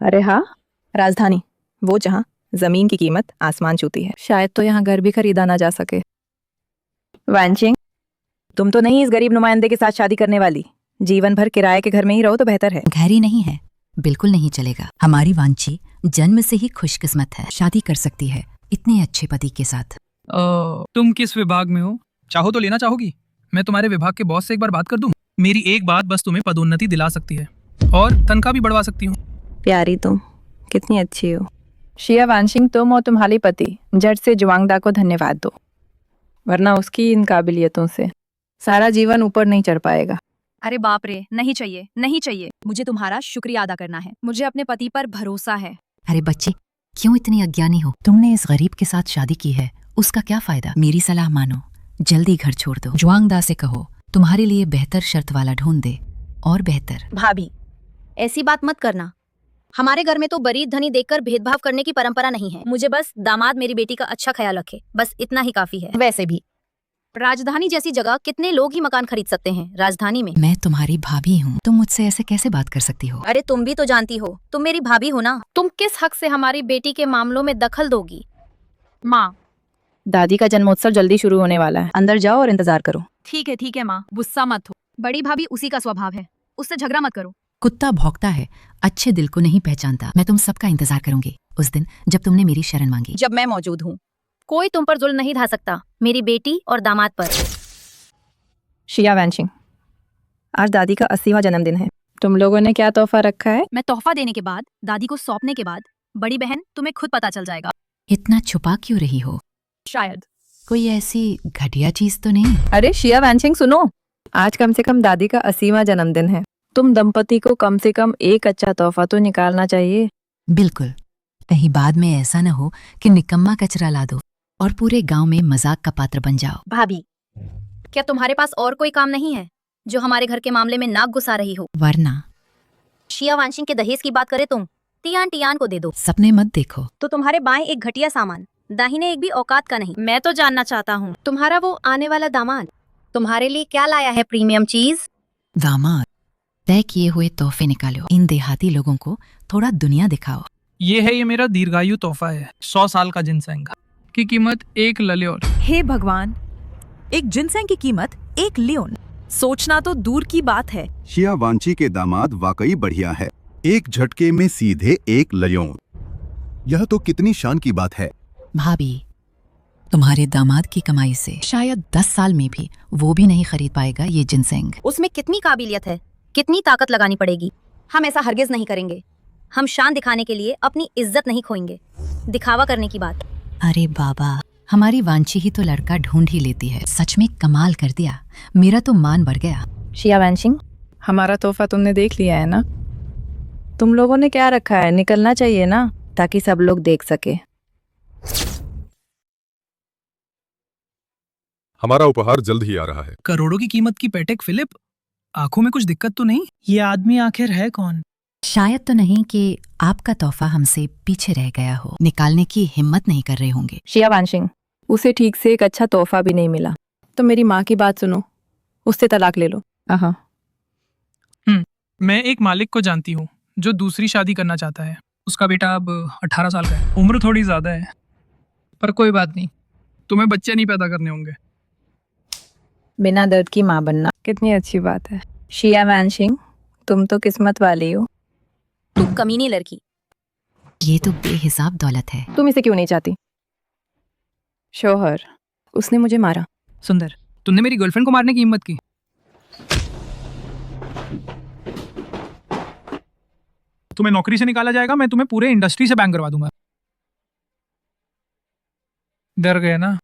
अरे हाँ, राजधानी, वो जहाँ जमीन की कीमत आसमान छूती है। शायद तो यहाँ घर भी खरीदा ना जा सके। वानचिंग, तुम तो नहीं इस गरीब नुमाइंदे के साथ शादी करने वाली। जीवन भर किराए के घर में ही रहो तो बेहतर है। घर ही नहीं है, बिल्कुल नहीं चलेगा। हमारी वांची जन्म से ही खुशकिस्मत है, शादी कर सकती है इतने अच्छे पति के साथ। तुम किस विभाग में हो? चाहो तो लेना चाहोगी? मैं तुम्हारे विभाग के बॉस से एक बार बात कर दूं? मेरी एक बात बस तुम्हें पदोन्नति दिला सकती है और तनख्वाह भी बढ़वा सकती हूँ। प्यारी तुम कितनी अच्छी हो। शिया वानशिंग, तुम और तुम्हारी पति झट से जुआंगदा को धन्यवाद दो, वरना उसकी इन काबिलियतों से सारा जीवन ऊपर नहीं चढ़ पाएगा। अरे बाप रे, नहीं चाहिए, नहीं चाहिए। मुझे तुम्हारा शुक्रिया अदा करना है। मुझे अपने पति पर भरोसा है। अरे बच्चे, क्यों इतनी अज्ञानी हो? तुमने इस गरीब के साथ शादी की है, उसका क्या फायदा? मेरी सलाह मानो, जल्दी घर छोड़ दो। जुआंगदा से कहो तुम्हारे लिए बेहतर शर्त वाला ढूंढ दे, और बेहतर। भाभी, ऐसी बात मत करना। हमारे घर में तो गरीब धनी देखकर भेदभाव करने की परंपरा नहीं है। मुझे बस दामाद मेरी बेटी का अच्छा ख्याल रखे, बस इतना ही काफी है। वैसे भी राजधानी जैसी जगह कितने लोग ही मकान खरीद सकते हैं राजधानी में। मैं तुम्हारी भाभी हूँ, तुम मुझसे ऐसे कैसे बात कर सकती हो? अरे तुम भी तो जानती हो, तुम मेरी भाभी हो ना। तुम किस हक से हमारी बेटी के मामलों में दखल दोगी? माँ, दादी का जन्मोत्सव जल्दी शुरू होने वाला है, अंदर जाओ और इंतजार करो। ठीक है माँ, गुस्सा मत हो। बड़ी भाभी उसी का स्वभाव है, उससे झगड़ा मत करो। कुत्ता भौंकता है, अच्छे दिल को नहीं पहचानता। मैं तुम सबका इंतजार करूंगी उस दिन जब तुमने मेरी शरण मांगी। जब मैं मौजूद हूँ कोई तुम पर जुल्म नहीं ढा सकता, मेरी बेटी और दामाद पर। शिया वानशिंग, आज दादी का 80वां जन्मदिन है। तुम लोगों ने क्या तोहफा रखा है? मैं तोहफा देने के बाद, दादी को सौंपने के बाद, बड़ी बहन तुम्हें खुद पता चल जाएगा। इतना छुपा क्यों रही हो? शायद कोई ऐसी घटिया चीज तो नहीं? अरे शिया वानशिंग सुनो, आज कम से कम दादी का 80वां जन्मदिन है। तुम दंपति को कम से कम एक अच्छा तोहफा तो निकालना चाहिए। बिल्कुल, कहीं बाद में ऐसा न हो कि निकम्मा कचरा ला दो और पूरे गांव में मजाक का पात्र बन जाओ। भाभी, क्या तुम्हारे पास और कोई काम नहीं है जो हमारे घर के मामले में नाक घुसा रही हो? वरना शिया वानशिंग के दहेज की बात करे तुम, टियान को दे दो। सपने मत देखो। तो तुम्हारे बाएं एक घटिया सामान, दाहिने एक भी औकात का नहीं। मैं तो जानना चाहता हूँ तुम्हारा वो आने वाला दामाद तुम्हारे लिए क्या लाया है प्रीमियम चीज? दामाद, तय किए हुए तोहफे निकालो। इन देहाती लोगों को थोड़ा दुनिया दिखाओ। ये मेरा दीर्घायु तोहफा है, 100 साल का जिनसेंग की कीमत 1 लल्योर। हे भगवान, एक जिनसेंग की कीमत 1 लियोन, सोचना तो दूर की बात है। शिया वांची के दामाद वाकई बढ़िया है, एक झटके में सीधे 1 लयोन। यह तो कितनी शान की बात है। भाभी, तुम्हारे दामाद की कमाई से शायद 10 साल में भी वो भी नहीं खरीद पाएगा ये जिनसेंग। उसमें कितनी काबिलियत है, कितनी ताकत लगानी पड़ेगी। हम ऐसा हरगिज नहीं करेंगे। हम शान दिखाने के लिए अपनी इज्जत नहीं खोएंगे, दिखावा करने की बात। अरे बाबा, हमारी वांची ही तो लड़का ढूंढ ही लेती है। सच में कमाल कर दिया, मेरा तो मान बढ़ गया। शिया वानशिंग, हमारा तोहफा तुमने देख लिया है ना? तुम लोगों ने क्या रखा है? निकलना चाहिए ना, ताकि सब लोग देख सके। हमारा उपहार जल्द ही आ रहा है। करोड़ों की कीमत की पेटेक फिलिप, आंखों में कुछ दिक्कत तो नहीं? ये आदमी आखिर है कौन? शायद तो नहीं कि आपका तोहफा हमसे पीछे रह गया हो, निकालने की हिम्मत नहीं कर रहे होंगे। शिया वानशिंग, उसे ठीक से एक अच्छा तोहफा भी नहीं मिला, तो मेरी माँ की बात सुनो, उससे तलाक ले लो। मैं एक मालिक को जानती हूँ जो दूसरी शादी करना चाहता है। उसका बेटा अब 18 साल का है। उम्र थोड़ी ज्यादा है, पर कोई बात नहीं, तुम्हें बच्चे नहीं पैदा करने होंगे। बिना दर्द की माँ बनना कितनी अच्छी बात है। शिया वानशिंग, तुम तो किस्मत वाली हो। तू कमीनी लड़की। ये तो बेहिसाब दौलत है। तुम इसे क्यों नहीं चाहती? शोहर, उसने मुझे मारा। सुंदर, तुमने मेरी गर्लफ्रेंड को मारने की हिम्मत की? तुम्हें नौकरी से निकाला जाएगा, मैं तुम्हें पूरे इंडस्ट्री से बैन करवा दूंगा। डर गए ना?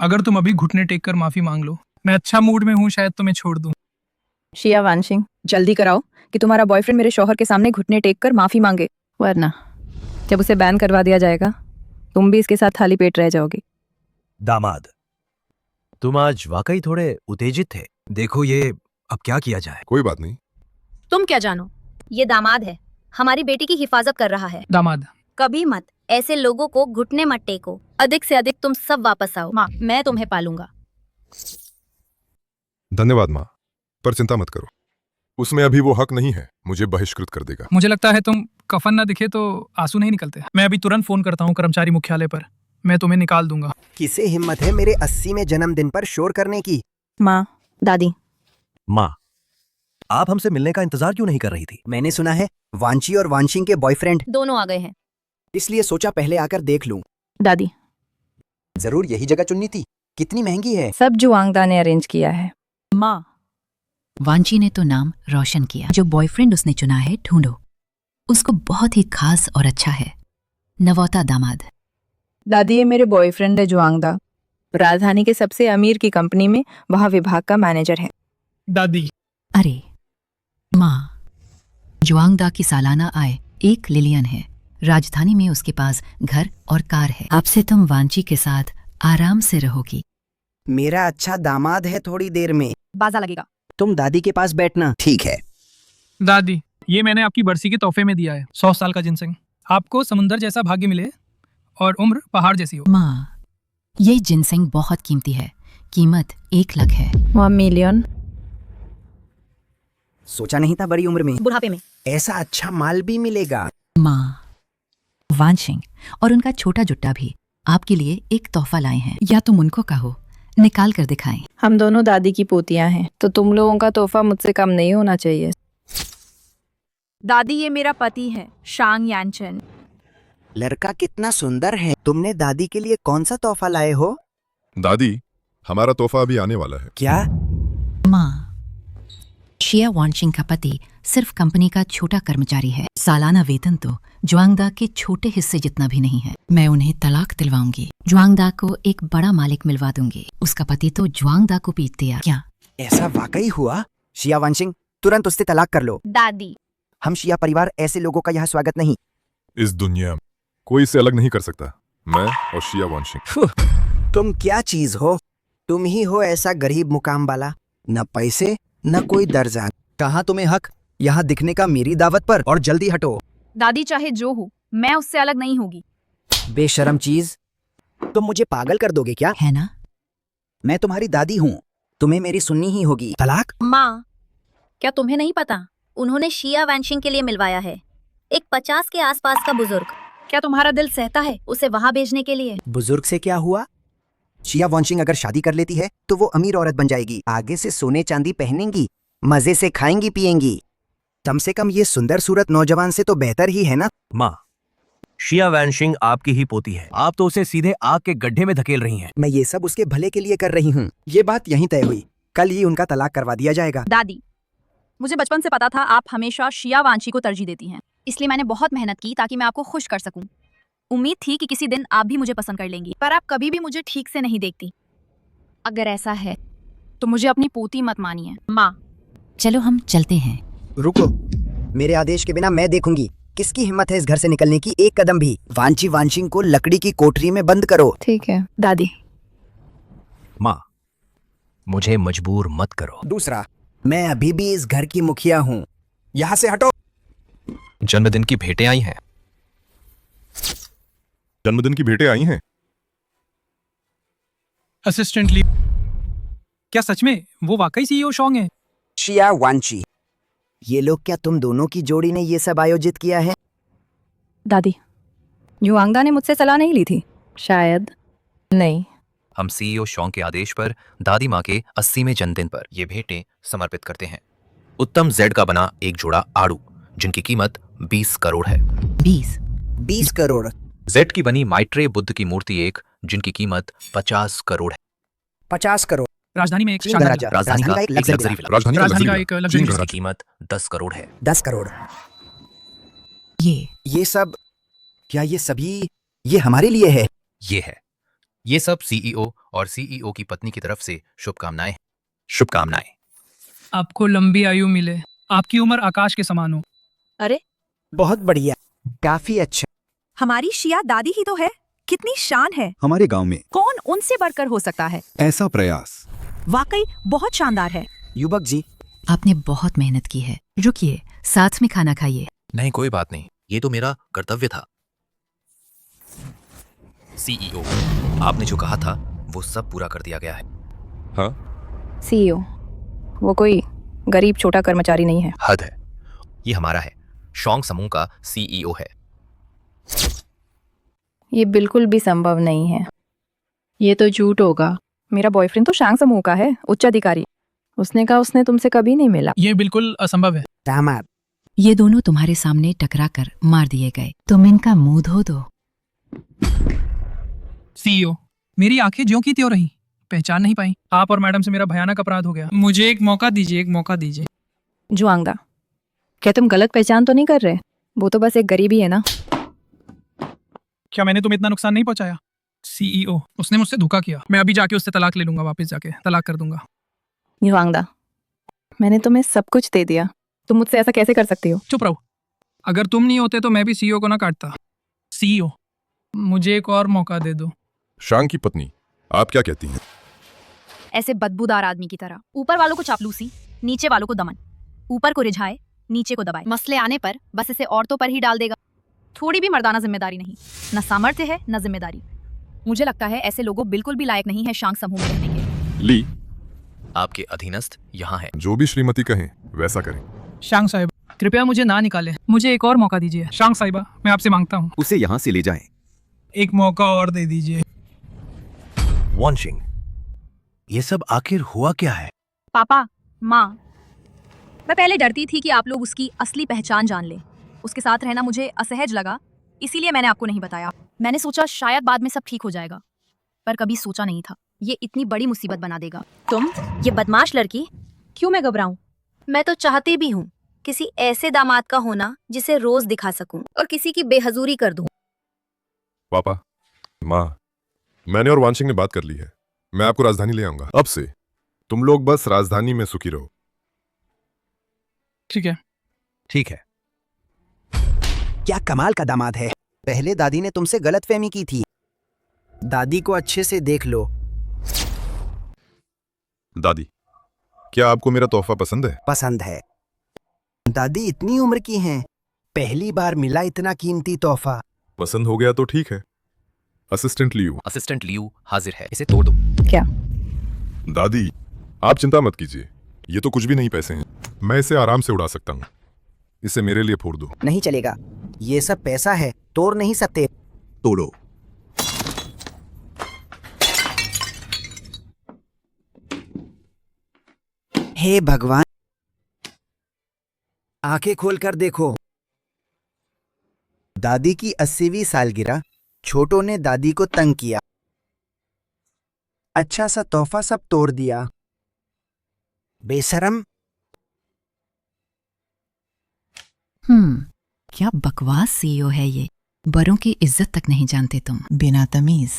अगर तुम अभी घुटने टेक कर माफी मांग लो, मैं अच्छा मूड में हूँ, शायद तुम्हें छोड़ दूं। शिया वानशिंग, जल्दी कराओ कि तुम्हारा बॉयफ्रेंड मेरे शौहर के सामने घुटने टेक कर माफी मांगे, वरना जब उसे बैन करवा दिया जाएगा तुम भी इसके साथ खाली पेट रह जाओगी। दामाद, तुम आज वाकई थोड़े उत्तेजित थे। देखो ये अब क्या किया जाए। कोई बात नहीं। तुम क्या जानो, ये दामाद है, हमारी बेटी की हिफाजत कर रहा है। दामाद, कभी मत ऐसे लोगों को घुटने मत टेको। अधिक से अधिक तुम सब वापस आओ, माँ मैं तुम्हें पालूंगा। धन्यवाद माँ, पर चिंता मत करो, उसमें अभी वो हक नहीं है, मुझे बहिष्कृत कर देगा। मुझे लगता है तुम कफन ना दिखे तो आंसू नहीं निकलते। मैं अभी तुरंत फोन करता हूँ कर्मचारी मुख्यालय पर, मैं तुम्हें निकाल दूंगा। किसे हिम्मत है मेरे 80वें जन्मदिन पर शोर करने की? माँ, दादी। माँ, आप हमसे मिलने का इंतजार क्यों नहीं कर रही थी? मैंने सुना है वांची और वांशिंग के बॉयफ्रेंड दोनों आ गए हैं। इसलिए सोचा पहले आकर देख लूं। दादी, जरूर यही जगह चुननी थी। कितनी महंगी है? सब जुआंगदा ने अरेंज किया है। माँ, वांची ने तो नाम रोशन किया। जो बॉयफ्रेंड उसने चुना है ढूंढो, उसको बहुत ही खास और अच्छा है। नवौता दामाद। दादी, ये मेरे बॉयफ्रेंड है जुआंगदा। राजधानी के सबसे अमीर की कंपनी में वहाँ विभाग का मैनेजर है। दादी, अरे माँ, जुआंगदा की सालाना आय 1 लिलियन है। राजधानी में उसके पास घर और कार है। आपसे तुम वांची के साथ आराम से रहोगी। मेरा अच्छा दामाद है। थोड़ी देर में बाजा लगेगा। तुम दादी के पास बैठना। ठीक है। दादी, ये मैंने आपकी बरसी के तोहफे में दिया है। 100 साल का जिनसेंग। आपको समुंदर जैसा भाग्य मिले और उम्र पहाड़ जैसी हो। माँ, ये जिनसेंग बहुत कीमती है। कीमत 1 लाख है। 1 मिलियन। सोचा नहीं था बड़ी उम्र में बुढ़ापे में ऐसा अच्छा माल भी मिलेगा। माँ, वांशिंग और उनका छोटा जुट्टा भी आपके लिए एक तोहफा लाए हैं। या तुम उनको कहो निकाल कर दिखाएं। हम दोनों दादी की पोतियां हैं, तो तुम लोगों का तोहफा मुझसे कम नहीं होना चाहिए। दादी, ये मेरा पति है शांग यानचन। लड़का कितना सुंदर है। तुमने दादी के लिए कौन सा तोहफा लाए हो? दादी, हमारा तोहफा अभी आने वाला है। क्या? माँ, शिया वांशिंग का पति सिर्फ कंपनी का छोटा कर्मचारी है। सालाना वेतन तो जुआंगदा के छोटे हिस्से जितना भी नहीं है। मैं उन्हें तलाक दिलवाऊंगी। जुआंगदा को एक बड़ा मालिक मिलवा दूंगी। उसका पति तो जुआंगदा को पीट दिया। क्या ऐसा वाकई हुआ? शिया वांशिंग, तुरंत उससे तलाक कर लो। दादी, हम शिया परिवार ऐसे लोगों का यहाँ स्वागत नहीं। इस दुनिया में कोई इसे अलग नहीं कर सकता। मैं और शिया वांशिंग। तुम क्या चीज हो? तुम ही हो ऐसा गरीब मुकाम वाला। न पैसे न कोई दर्जा। कहाँ तुम्हें हक यहाँ दिखने का मेरी दावत पर? और जल्दी हटो। दादी, चाहे जो हो, मैं उससे अलग नहीं होगी। बेशरम चीज, तुम मुझे पागल कर दोगे क्या? है ना? मैं तुम्हारी दादी हूँ। तुम्हें मेरी सुननी ही होगी। तलाक? माँ, क्या तुम्हें नहीं पता? उन्होंने शिया वांशिंग के लिए मिलवाया है एक 50 के आसपास का बुजुर्ग। क्या तुम्हारा दिल सहता है उसे वहाँ भेजने के लिए? बुजुर्ग से क्या हुआ? शिया वांशिंग अगर शादी कर लेती है तो वो अमीर औरत बन जाएगी। आगे से सोने चांदी पहनेंगी, मजे से खाएंगी पिएंगी। कम से कम ये सुंदर सूरत नौजवान से तो बेहतर ही है ना? माँ, शिया वांशिंग आपकी ही पोती है। आप तो उसे सीधे आग के गड्ढे में धकेल रही हैं। मैं ये सब उसके भले के लिए कर रही हूँ। ये बात यहीं तय हुई। कल ही उनका तलाक करवा दिया जाएगा। दादी, मुझे बचपन से पता था आप हमेशा शिया वांची को तरजीह देती हैं, इसलिए मैंने बहुत मेहनत की ताकि मैं आपको खुश कर सकूं। उम्मीद थी कि किसी दिन आप भी मुझे पसंद कर लेंगी, पर आप कभी भी मुझे ठीक से नहीं देखती। अगर ऐसा है तो मुझे अपनी पोती मत मानिए। माँ, चलो हम चलते हैं। रुको, मेरे आदेश के बिना मैं देखूंगी किसकी हिम्मत है इस घर से निकलने की एक कदम भी। वांची वांशिंग को लकड़ी की कोठरी में बंद करो। ठीक है दादी। माँ, मुझे मजबूर मत करो। दूसरा, मैं अभी भी इस घर की मुखिया हूँ। यहाँ से हटो। जन्मदिन की भेंटें आई हैं। जन्मदिन की भेंटें आई हैं। Assistant leave. क्या सच में वो वाकई सीईओ शॉन्ग है? शिया वांची, ये लोग क्या तुम दोनों की जोड़ी ने ये सब आयोजित किया है? दादी, जुआंगदा ने मुझसे सलाह नहीं ली थी? शायद नहीं। हम सीईओ शॉन्ग के आदेश पर दादी माँ के 80वें जन्मदिन पर ये भेंटें समर्पित करते हैं। उत्तम जेड का बना एक जोड़ा आड़ू जिनकी कीमत 20 करोड़ है। 20 करोड़। जेड की बनी माइट्रेय बुद्ध की मूर्ति एक जिनकी कीमत 50 करोड़ है। 50 करोड़। राजधानी में एक चीन शानदार गराजा। राजधानी का एक लग्जरी लग्जरी विला। विला। राजधानी राजधानी का का एक लग्जरी लग्जरी विला। विला। जिसकी कीमत 10 करोड़ है। 10 करोड़। ये सब क्या? ये सभी ये हमारे लिए है? ये है। ये सब सीईओ और सीईओ की पत्नी की तरफ से शुभकामनाएं। शुभकामनाएं। आपको लंबी आयु मिले, आपकी उम्र आकाश के समान हो। अरे, बहुत बढ़िया, काफी अच्छा। हमारी शिया दादी ही तो है। कितनी शान है। हमारे गांव में कौन उनसे बढ़कर हो सकता है? ऐसा प्रयास वाकई बहुत शानदार है। युवक जी, आपने बहुत मेहनत की है। रुकिए, साथ में खाना खाइए। नहीं, कोई बात नहीं, ये तो मेरा कर्तव्य था। सीईओ, आपने जो कहा था वो सब पूरा कर दिया गया है। हाँ, सीईओ, वो कोई गरीब छोटा कर्मचारी नहीं है। हद है, ये हमारा है। शॉन्ग समूह का सीईओ है। ये बिल्कुल भी संभव नहीं है। ये तो झूठ होगा। मेरा बॉयफ्रेंड तो शांग समूह का है, उच्च अधिकारी। उसने कहा उसने तुमसे कभी नहीं मिला। ये बिल्कुल असंभव है। दामाद, ये दोनों तुम्हारे सामने टकराकर मार दिए गए। तुम इनका मुंह धो दो। सीईओ, मेरी आंखें ज्यों की त्यों रही, पहचान नहीं पाई। आप और मैडम से मेरा भयानक अपराध हो गया। मुझे एक मौका दीजिए, एक मौका दीजिए। जुआंगदा, क्या तुम गलत पहचान तो नहीं कर रहे? वो तो बस एक गरीबी है ना। क्या मैंने तुम्हें इतना नुकसान नहीं पहुंचाया? सीईओ, उसने मुझसे धोखा किया। मैं अभी जाके उससे तलाक ले लूंगा, वापस जाके तलाक कर दूंगा। जुआंगदा, मैंने तुम्हें सब कुछ दे दिया, तुम मुझसे ऐसा कैसे कर सकती हो? चुप रहो। अगर तुम नहीं होते तो मैं भी सीईओ को ना काटता। सीईओ, मुझे एक और मौका दे दो। शांग की पत्नी, आप क्या कहती हैं? ऐसे बदबूदार आदमी की तरह ऊपर वालों को चापलूसी, नीचे वालों को दमन, ऊपर को रिझाए, नीचे को दबाए। मसले आने पर बस इसे औरतों पर ही डाल देगा। थोड़ी भी मर्दाना जिम्मेदारी नहीं, न सामर्थ्य है न जिम्मेदारी। मुझे लगता है ऐसे लोगों बिल्कुल भी लायक नहीं है शांग समूह में रहने के। ली, आपके अधीनस्थ यहाँ हैं। जो भी श्रीमती कहें वैसा करें। शांग साहिबा, कृपया मुझे ना निकालें। मुझे एक और मौका दीजिए। शांग साहिबा, मैं आपसे मांगता हूँ, उसे यहाँ से ले जाएं। एक मौका और दे दीजिए। वानशिंग, ये सब आखिर हुआ क्या है? पापा, माँ, मैं पहले डरती थी कि आप लोग उसकी असली पहचान जान लें। उसके साथ रहना मुझे असहज लगा, इसीलिए मैंने आपको नहीं बताया। मैंने सोचा शायद बाद में सब ठीक हो जाएगा, पर कभी सोचा नहीं था ये इतनी बड़ी मुसीबत बना देगा। तुम ये बदमाश लड़की, क्यों मैं घबराऊं? मैं तो चाहती भी हूँ किसी ऐसे दामाद का होना जिसे रोज दिखा सकूं और किसी की बेहजूरी कर दूं। पापा, माँ, मैंने और वानशिंग ने बात कर ली है। मैं आपको राजधानी ले आऊंगा। अब से तुम लोग बस राजधानी में सुखी रहो। ठीक है। ठीक है। क्या कमाल का दामाद है। पहले दादी ने तुमसे गलतफहमी की थी। दादी को अच्छे से देख लो। दादी, क्या आपको मेरा तोहफा पसंद है? पसंद है। दादी इतनी उम्र की हैं, पहली बार मिला इतना कीमती तोहफा। पसंद हो गया तो ठीक है। Assistant Liu. असिस्टेंट लियू हाजिर है, इसे तोड़ दो। क्या? दादी, आप चिंता मत कीजिए, ये तो कुछ भी नहीं पैसे हैं। मैं इसे आराम से उड़ा सकता हूँ। इसे मेरे लिए फोड़ दो। नहीं चलेगा, ये सब पैसा है, तोड़ नहीं सकते। तोड़ो। हे भगवान, आंखें खोलकर देखो। दादी की 80वीं सालगिरह, छोटों ने दादी को तंग किया। अच्छा सा तोहफा सब तोड़ दिया। बेशरम। क्या बकवास सीईओ है ये। बड़ों की इज्जत तक नहीं जानते तुम, बिना तमीज।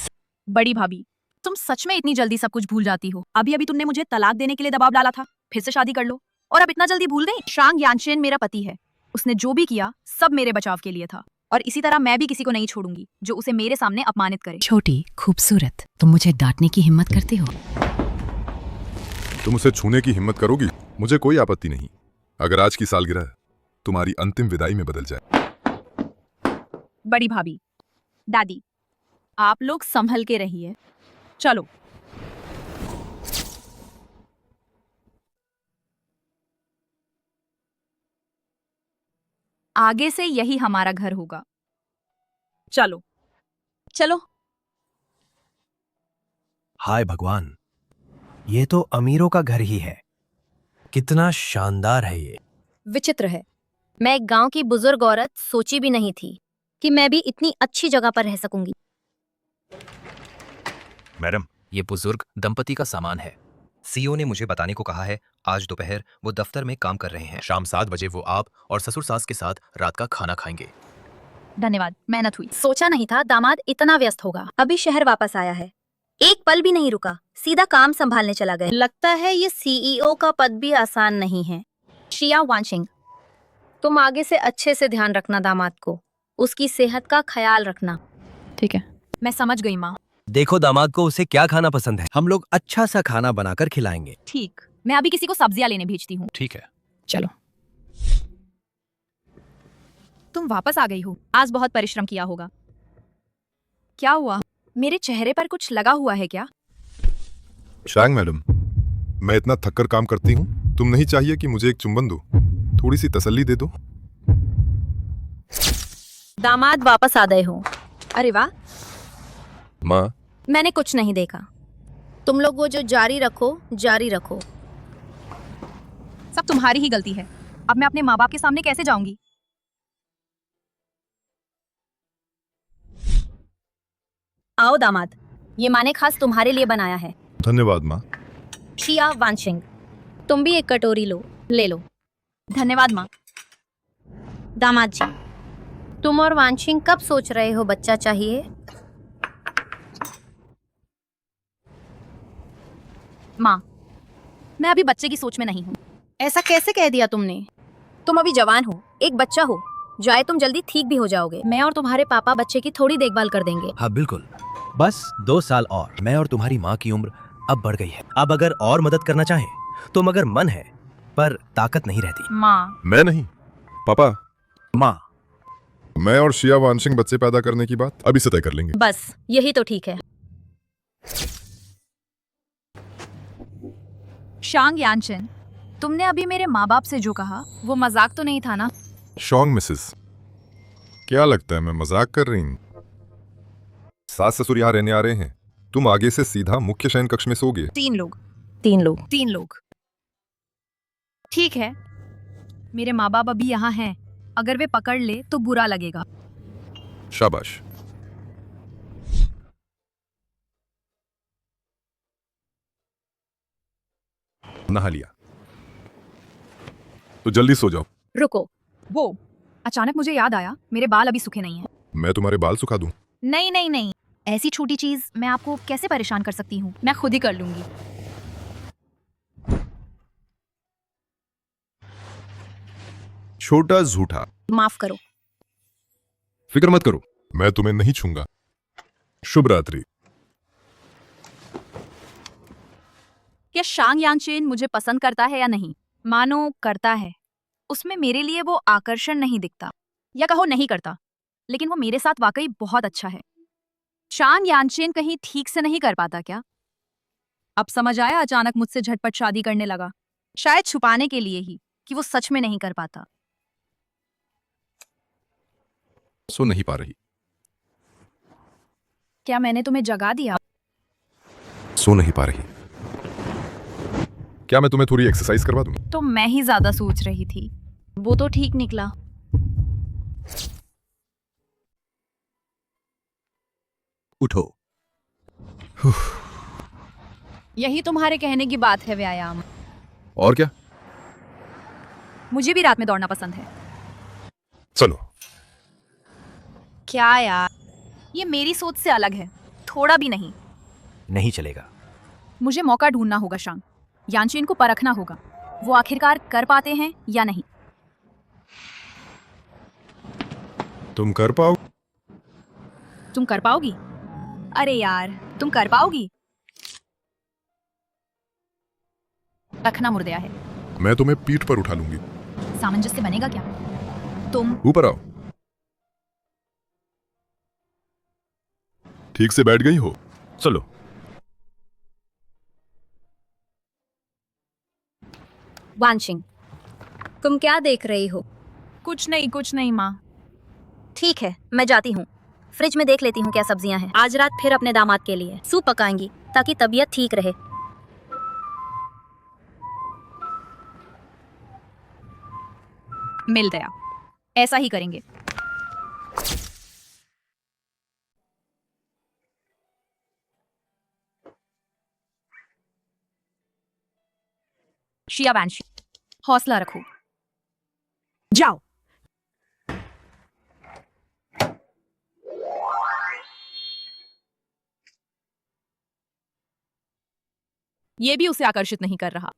बड़ी भाभी, तुम सच में इतनी जल्दी सब कुछ भूल जाती हो? अभी अभी तुमने मुझे तलाक देने के लिए दबाव डाला था, फिर से शादी कर लो, और अब इतना जल्दी भूल गई? शांग यानशेन मेरा पति है। उसने जो भी किया सब मेरे बचाव के लिए था, और इसी तरह मैं भी किसी को नहीं छोड़ूंगी जो उसे मेरे सामने अपमानित करे। छोटी खूबसूरत, तुम मुझे डांटने की हिम्मत करते हो? तुम उसे छूने की हिम्मत करोगी? मुझे कोई आपत्ति नहीं, अगर आज की सालगिरह तुम्हारी अंतिम विदाई में बदल जाए। बड़ी भाभी, दादी, आप लोग संभल के रहिए। चलो। आगे से यही हमारा घर होगा। चलो चलो। हाय भगवान, ये तो अमीरों का घर ही है। कितना शानदार है ये। विचित्र है, मैं एक गांव की बुजुर्ग औरत सोची भी नहीं थी कि मैं भी इतनी अच्छी जगह पर रह सकूंगी। मैडम, ये बुजुर्ग दंपति का सामान है। सीईओ ने मुझे बताने को कहा है आज दोपहर वो दफ्तर में काम कर रहे हैं। शाम 7 बजे वो आप और ससुर सास के साथ रात का खाना खाएंगे। धन्यवाद, मेहनत हुई। सोचा नहीं था दामाद इतना व्यस्त होगा। अभी शहर वापस आया है, एक पल भी नहीं रुका, सीधा काम संभालने चला गया। लगता है ये सीईओ का पद भी आसान नहीं है। शिया वानशिंग, तुम आगे से अच्छे से ध्यान रखना दामाद को, उसकी सेहत का ख्याल रखना। ठीक है। मैं समझ गई माँ। देखो दामाद को उसे क्या खाना पसंद है, हम लोग अच्छा सा खाना बनाकर खिलाएंगे। ठीक, मैं अभी किसी को सब्जियां लेने भेजती हूँ। ठीक है। चलो। तुम वापस आ गई हो, आज बहुत परिश्रम किया होगा। क्या हुआ? मेरे चेहरे पर कुछ लगा हुआ है क्या? शांग मैडम, मैं इतना थककर काम करती हूँ, तुम नहीं चाहिए कि मुझे एक चुंबन दो, थोड़ी सी तसल्ली दे दो। दामाद वापस आ गए हो। अरे वाह। माँ, मैंने कुछ नहीं देखा। तुम लोग वो जो जारी रखो, जारी रखो। सब तुम्हारी ही गलती है। अब मैं अपने माँ बाप के सामने कैसे जाऊंगी? आओ दामाद, ये माँ ने खास तुम्हारे लिए बनाया है। धन्यवाद माँ। शिया वांशिंग, तुम भी एक कटोरी लो, ले लो। धन्यवाद माँ। दामाद जी, तुम और वांशिंग कब सोच रहे हो बच्चा चाहिए? माँ, मैं अभी बच्चे की सोच में नहीं हूँ। ऐसा कैसे कह दिया तुमने? तुम अभी जवान हो, एक बच्चा हो, जाए तुम जल्दी ठीक भी हो जाओगे। मैं और तुम्हारे पापा बच्चे की थोड़ी देखभाल कर देंगे। हाँ बिल्कुल, बस 2 साल और। मैं और तुम्हारी माँ की उम्र अब बढ़ गई है। अब अगर और मदद करना चाहें तो मगर मन है पर ताकत नहीं रहती। माँ। मैं नहीं, पापा। माँ, मैं और शिया वांशिंग बच्चे पैदा करने की बात अभी से तय कर लेंगे। बस यही तो ठीक है। शांग यानचिन, तुमने अभी मेरे माँ बाप से जो कहा वो मजाक तो नहीं था ना? शोंग मिसेस, क्या लगता है मैं मजाक कर रही हूँ? सास ससुर यहाँ रहने आ रहे हैं, तुम आगे से सीधा मुख्य शयन कक्ष में सोगे। 3 लोग। 3 लोग। ठीक है, मेरे माँ बाप अभी यहाँ हैं। अगर वे पकड़ ले तो बुरा लगेगा। शाबाश। नहा लिया तो जल्दी सो जाओ। रुको, वो अचानक मुझे याद आया, मेरे बाल अभी सूखे नहीं हैं। मैं तुम्हारे बाल सुखा दूं? नहीं नहीं नहीं, ऐसी छोटी चीज मैं आपको कैसे परेशान कर सकती हूँ? मैं खुद ही कर लूंगी। छोटा झूठा। माफ करो। फिक्र मत करो, मैं तुम्हें नहीं छूंगा। शुभ रात्रि। क्या शांग यानचेन मुझे पसंद करता है या नहीं? मानो करता है, उसमें मेरे लिए वो आकर्षण नहीं दिखता, या कहो नहीं करता, लेकिन वो मेरे साथ वाकई बहुत अच्छा है। शांग यानचेन कहीं ठीक से नहीं कर पाता क्या? अब समझ आया अचानक मुझसे झटपट शादी करने लगा, शायद छुपाने के लिए ही कि वो सच में नहीं कर पाता। सो नहीं पा रही। क्या मैंने तुम्हें जगा दिया? सो नहीं पा रही। क्या मैं तुम्हें थोड़ी एक्सरसाइज करवा दूं? तो मैं ही ज्यादा सोच रही थी। वो तो ठीक निकला। उठो। यही तुम्हारे कहने की बात है व्यायाम। और क्या? मुझे भी रात में दौड़ना पसंद है। चलो। क्या यार, ये मेरी सोच से अलग है, थोड़ा भी नहीं। नहीं चलेगा। मुझे मौका ढूंढना होगा शांग। यानचेन को परखना होगा, वो आखिरकार कर पाते हैं या नहीं। तुम कर पाओ? तुम कर पाओगी? अरे यार, तुम कर पाओगी? रखना मुर्दिया है। मैं तुम्हें पीठ पर उठा लूंगी। सामंजस्य बनेगा क्या? तुम ऊपर आओ। ठीक से बैठ गई हो? चलो। वांशिंग, तुम क्या देख रही हो? कुछ नहीं माँ। ठीक है, मैं जाती हूँ। फ्रिज में देख लेती हूँ क्या सब्जियां हैं। आज रात फिर अपने दामाद के लिए सूप पकाएंगी ताकि तबीयत ठीक रहे। मिल गया, ऐसा ही करेंगे। शिया वांशी, हौसला रखो, जाओ। ये भी उसे आकर्षित नहीं कर रहा।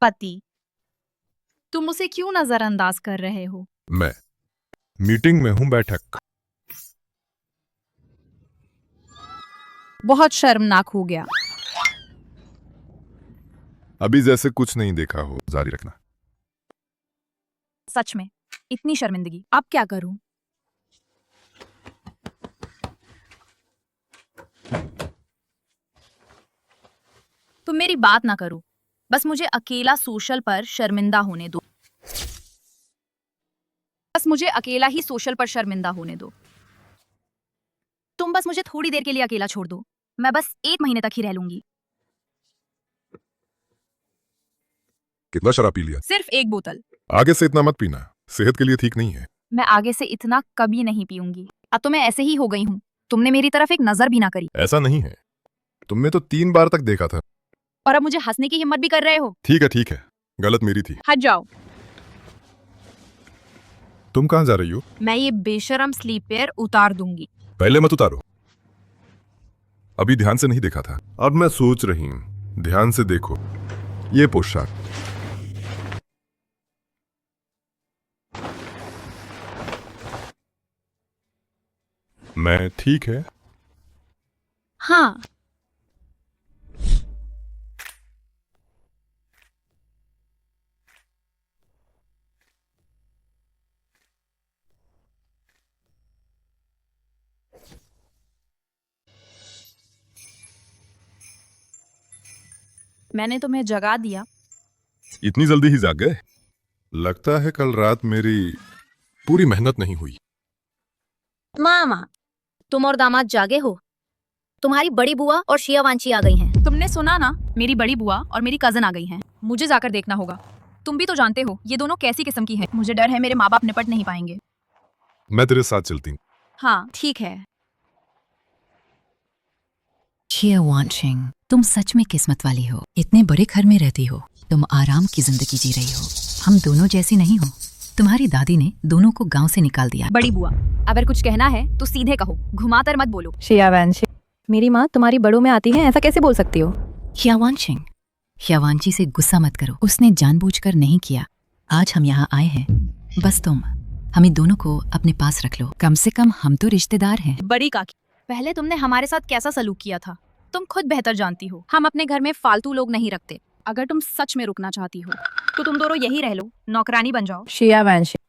पति, तुम उसे क्यों नजरअंदाज कर रहे हो? मैं मीटिंग में हूं, बैठक। बहुत शर्मनाक हो गया। अभी जैसे कुछ नहीं देखा हो, जारी रखना। सच में इतनी शर्मिंदगी, अब क्या करूं? तुम मेरी बात ना करो, बस मुझे अकेला सोशल पर शर्मिंदा होने दो। बस मुझे अकेला ही सोशल पर शर्मिंदा होने दो। तुम बस मुझे थोड़ी देर के लिए अकेला छोड़ दो, मैं बस 1 महीने तक ही रह लूंगी। कितना शराब पी लिया? सिर्फ 1 बोतल। आगे से इतना मत पीना, सेहत के लिए ठीक नहीं है। मैं आगे से इतना कभी नहीं पीऊंगी। अब तो मैं ऐसे ही हो गई हूँ, तुमने मेरी तरफ एक नजर भी ना करी। ऐसा नहीं है, तुमने तो 3 बार तक देखा था। और अब मुझे हंसने की हिम्मत भी कर रहे हो। ठीक है, गलत मेरी थी। हट जाओ। तुम कहाँ जा रही हो? मैं ये बेशरम स्लीपवेयर उतार दूंगी। पहले मत उतारो, अभी ध्यान से नहीं देखा था। अब मैं सोच रही हूँ, ध्यान से देखो ये पोशाक। मैं ठीक है? हाँ। मैंने तुम्हें जगा दिया। इतनी जल्दी ही जाग गए? लगता है कल रात मेरी पूरी मेहनत नहीं हुई। मामा, तुम और दामाद जागे हो? तुम्हारी बड़ी बुआ और शिया वांची आ गई हैं। तुमने सुना ना, मेरी बड़ी बुआ और मेरी कजन आ गई हैं। मुझे जाकर देखना होगा। तुम भी तो जानते हो ये दोनों कैसी किस्म की हैं। मुझे डर है मेरे माँ बाप निपट नहीं पाएंगे। मैं तेरे साथ चलती हूँ। हाँ ठीक है। शिया वांशिंग, तुम सच में किस्मत वाली हो। इतने बड़े घर में रहती हो, तुम आराम की जिंदगी जी रही हो। हम दोनों जैसी नहीं हो। तुम्हारी दादी ने दोनों को गांव से निकाल दिया। बड़ी बुआ, अगर कुछ कहना है तो सीधे कहो, घुमाकर मत बोलो। शिया वांशिंग, मेरी माँ तुम्हारी बड़ों में आती है, ऐसा कैसे बोल सकती हो? शिया वांशिंग, शियावांची से गुस्सा मत करो, उसने जानबूझकर नहीं किया। आज हम यहाँ आए हैं, बस तुम हमें दोनों को अपने पास रख लो। कम से कम हम तो रिश्तेदार हैं। बड़ी काकी, पहले तुमने हमारे साथ कैसा सलूक किया था तुम खुद बेहतर जानती हो। हम अपने घर में फालतू लोग नहीं रखते। अगर तुम सच में रुकना चाहती हो तो तुम दोनों यही रह लो, नौकरानी बन जाओ। शिया वांशिंग,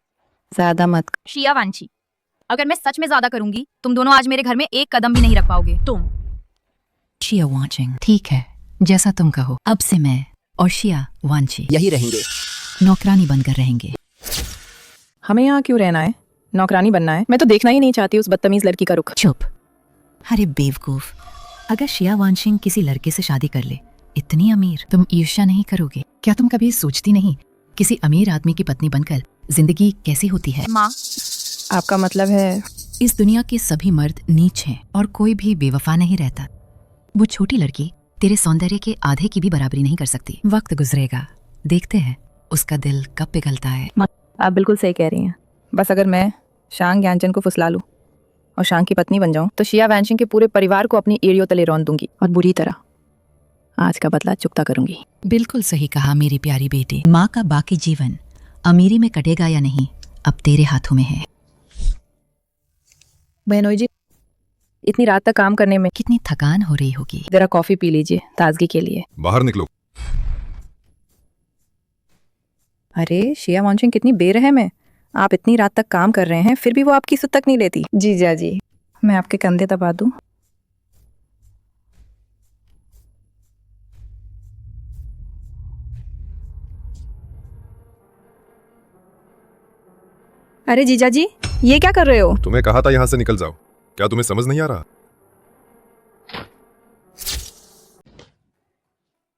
ज्यादा मत। शिया वांची, अगर मैं सच में ज्यादा करूंगी तुम दोनों आज मेरे घर में एक कदम भी नहीं रख पाओगे। तुम शिया वांशिंग, ठीक है, जैसा तुम कहो। अब से मैं और शिया वांची यही रहेंगे। नौकरानी बनकर रहेंगे। हमें यहाँ क्यों रहना है? नौकरानी बनना है? मैं तो देखना ही नहीं चाहती उस बदतमीज लड़की का रुख। चुप। अरे बेवकूफ, अगर शिया वांशिंग किसी लड़के से शादी कर ले, इतनी अमीर, तुम ईर्ष्या नहीं करोगे? क्या तुम कभी सोचती नहीं किसी अमीर आदमी की पत्नी बनकर जिंदगी कैसी होती है? माँ, आपका मतलब है इस दुनिया के सभी मर्द नीच हैं और कोई भी बेवफा नहीं रहता। वो छोटी लड़की तेरे सौंदर्य के आधे की भी बराबरी नहीं कर सकती। वक्त गुजरेगा, देखते हैं उसका दिल कब पिघलता है। आप बिल्कुल सही कह रही हैं। बस अगर मैं शांग यानचन को फुसला लूं और शांग की पत्नी बन जाऊं तो शिया वांशिंग के पूरे परिवार को अपनी एड़ियों तले रौंद दूंगी और बुरी तरह आज का बदला चुकता करूंगी। बिल्कुल सही कहा मेरी प्यारी बेटी। माँ का बाकी जीवन अमीरी में कटेगा या नहीं, अब तेरे हाथों में है। बहनोई जी, इतनी रात तक काम करने में कितनी थकान हो रही होगी। जरा कॉफी पी लीजिए ताजगी के लिए। बाहर निकलो। अरे शिया वांशिंग कितनी बेरहम है। आप इतनी रात तक काम कर रहे हैं फिर भी वो आपकी सुध तक नहीं लेती। जीजा जी, मैं आपके कंधे दबा दूं? अरे जीजा जी, ये क्या कर रहे हो? तुम्हें कहा था यहाँ से निकल जाओ, क्या तुम्हें समझ नहीं आ रहा?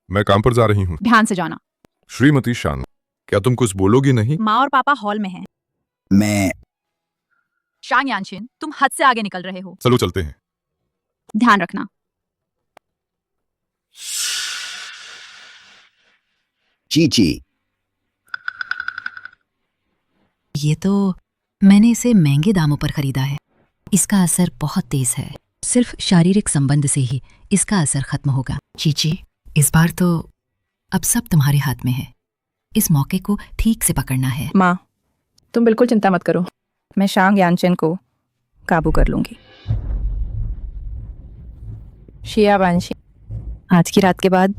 मैं काम पर जा रही हूँ। ध्यान से जाना। श्रीमती शांग, क्या तुम कुछ बोलोगी नहीं? माँ और पापा हॉल में हैं। मैं शांग यानशिन, तुम हद से आगे निकल रहे हो। चलो चलते हैं। ध्यान रखना। चीची, ये तो मैंने इसे महंगे दामों पर खरीदा है। इसका असर बहुत तेज है। सिर्फ शारीरिक संबंध से ही इसका असर खत्म होगा। चीची, इस बार तो अब सब तुम्हारे हाथ में है। इस मौके को ठीक से पकड़ना है। माँ, तुम बिल्कुल चिंता मत करो, मैं शांग यानचन को काबू कर लूंगी। शिया वांशी, आज की रात के बाद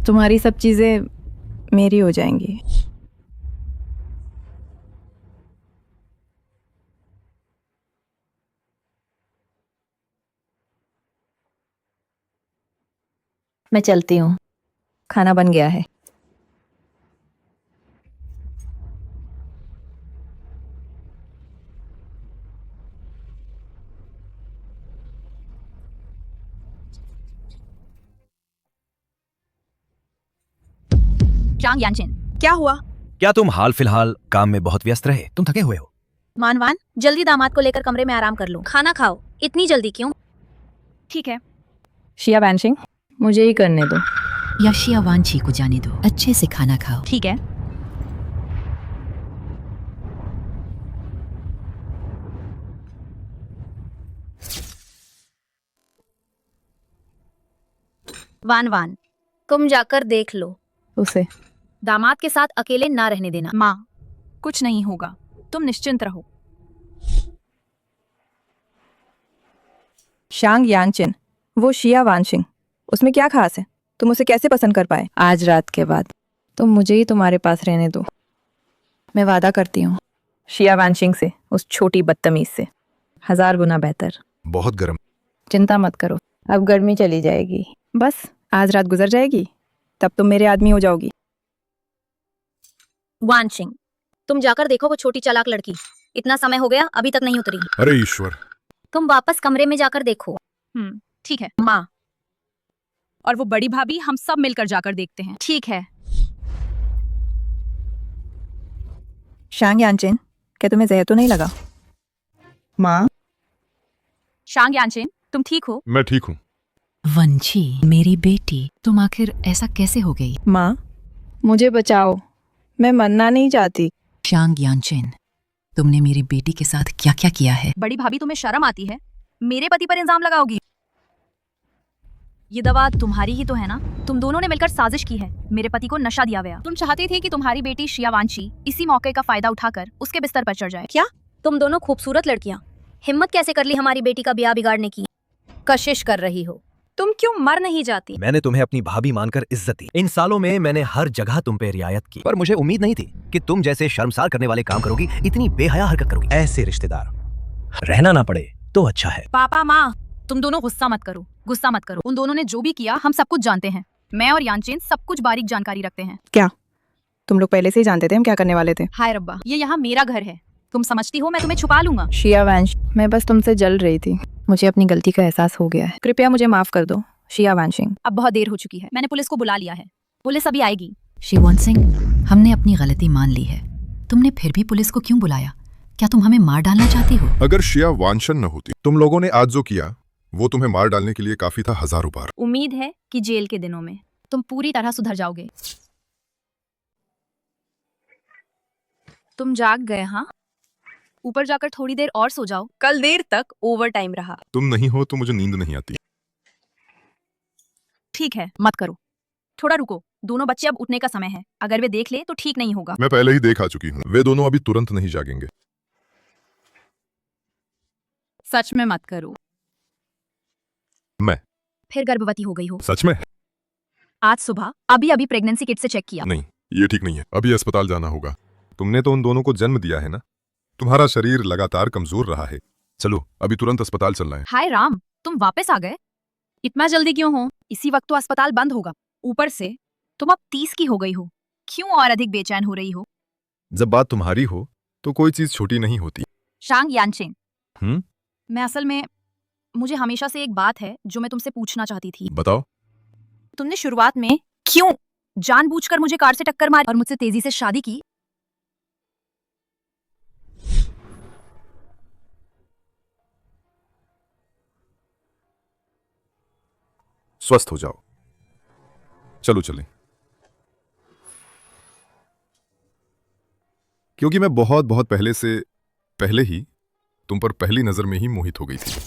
तुम्हारी सब चीजें मेरी हो जाएंगी। मैं चलती हूँ। खाना बन गया है। चांग यानचिन, क्या हुआ? क्या तुम हाल फिलहाल काम में बहुत व्यस्त रहे? तुम थके हुए हो। मानवान, जल्दी दामाद को लेकर कमरे में आराम कर लो। खाना खाओ। इतनी जल्दी क्यों? ठीक है। शिया वैनशिंग, मुझे ही करने दो। या शिया वांची को जाने दो, अच्छे से खाना खाओ। ठीक है। वान वान, तुम जाकर देख लो। उसे दामाद के साथ अकेले ना रहने देना। माँ, कुछ नहीं होगा, तुम निश्चिंत रहो। शांग यानचिन, वो शिया वानशिंग, उसमें क्या खास है? तुम उसे कैसे पसंद कर पाए? आज रात के बाद तुम मुझे ही तुम्हारे पास रहने दो। मैं वादा करती हूँ, शिया वानशिंग से, उस छोटी बदतमीज से 1000 गुना बेहतर। बहुत गर्म। चिंता मत करो, अब गर्मी चली जाएगी। बस आज रात गुजर जाएगी, तब तुम मेरे आदमी हो जाओगी। वानशिंग, तुम जाकर देखो वो छोटी चालाक लड़की। इतना समय हो गया, अभी तक नहीं उतरी। अरे ईश्वर। तुम वापस कमरे में जाकर देखो। ठीक है माँ। और वो बड़ी भाभी, हम सब मिलकर जाकर देखते हैं। ठीक है। शांग यानचिन, क्या तुम्हें जहर तो नहीं लगा? माँ। शांग यानचिन, तुम ठीक हो? मैं ठीक हूँ। वंशी, मेरी बेटी, तुम आखिर ऐसा कैसे हो गई? माँ, मुझे बचाओ, मैं मरना नहीं चाहती। शांग यानचिन, तुमने मेरी बेटी के साथ क्या क्या किया है? बड़ी भाभी, तुम्हें शर्म आती है? मेरे पति पर इल्जाम लगाओगी? ये दवा तुम्हारी ही तो है ना? तुम दोनों ने मिलकर साजिश की है, मेरे पति को नशा दिया गया। तुम चाहते थे कि तुम्हारी बेटी शिया वांची इसी मौके का फायदा उठाकर उसके बिस्तर पर चढ़ जाए। क्या तुम दोनों खूबसूरत लड़कियां हिम्मत कैसे कर ली हमारी बेटी का ब्याह बिगाड़ने की? कशिश कर रही हो। तुम क्यों मर नहीं जाती? मैंने तुम्हें अपनी भाभी मानकर इज्जत दी। इन सालों में मैंने हर जगह तुम पे रियायत की, पर मुझे उम्मीद नहीं थी कि तुम जैसे शर्मसार करने वाले काम करोगी, इतनी बेहया हरकत करोगी। ऐसे रिश्तेदार रहना ना पड़े तो अच्छा है। पापा माँ, तुम दोनों गुस्सा मत करो, गुस्सा मत करो। उन दोनों ने जो भी किया हम सब कुछ जानते हैं। मैं और यानचिन सब कुछ बारीक जानकारी रखते हैं। क्या तुम लोग पहले से ही जानते थे हम क्या करने वाले थे? हाय रब्बा, ये यहाँ मेरा घर है। तुम समझती हो मैं तुम्हें छुपा लूंगा? शिया वंश, मैं बस तुमसे जल रही थी। मुझे अपनी गलती का एहसास हो गया है, कृपया मुझे माफ कर दो। शिया वानशिंग, अब बहुत देर हो चुकी है, मैंने पुलिस को बुला लिया है। पुलिस अभी आएगी। शिवोन सिंह, हमने अपनी गलती मान ली है। तुमने फिर भी पुलिस को क्यों बुलाया? क्या तुम हमें मार डालना चाहती हो? अगर शिया वांशन न होती, तुम लोगों ने आज जो किया वो तुम्हें मार डालने के लिए काफी था, हजारों बार। उम्मीद है कि जेल के दिनों में तुम पूरी तरह सुधर जाओगे। तुम जाग गए? हाँ, ऊपर जाकर थोड़ी देर और सो जाओ। कल देर तक ओवर टाइम रहा। तुम नहीं हो तो मुझे नींद नहीं आती। ठीक है, मत करो, थोड़ा रुको। दोनों बच्चे, अब उठने का समय है। अगर वे देख ले तो ठीक नहीं होगा। मैं पहले ही देख आ चुकी हूँ, वे दोनों अभी तुरंत नहीं जागेंगे। सच में मत करो। मैं फिर गर्भवती हो गई हो? सच में? आज सुबह अभी अभी प्रेगनेंसी किट से चेक किया। नहीं, ये ठीक नहीं है, अभी अस्पताल जाना होगा। तुमने तो उन दोनों को जन्म दिया है ना, तुम्हारा शरीर लगातार कमजोर रहा है। चलो अभी तुरंत अस्पताल चलना है। हाय राम, तुम वापस आ गए? इतना जल्दी क्यों हो? इसी वक्त तो अस्पताल बंद होगा। ऊपर से तुम अब 30 की हो गई हो। क्यों और अधिक बेचैन हो रही हो? जब बात तुम्हारी हो तो कोई चीज छोटी नहीं होती। शांग यानचिन, मैं असल में, मुझे हमेशा से एक बात है जो मैं तुमसे पूछना चाहती थी। बताओ। तुमने शुरुआत में क्यों जानबूझकर मुझे कार से टक्कर मारी और मुझसे तेजी से शादी की? स्वस्थ हो जाओ, चलो चलें। क्योंकि मैं बहुत बहुत पहले ही तुम पर पहली नजर में ही मोहित हो गई थी।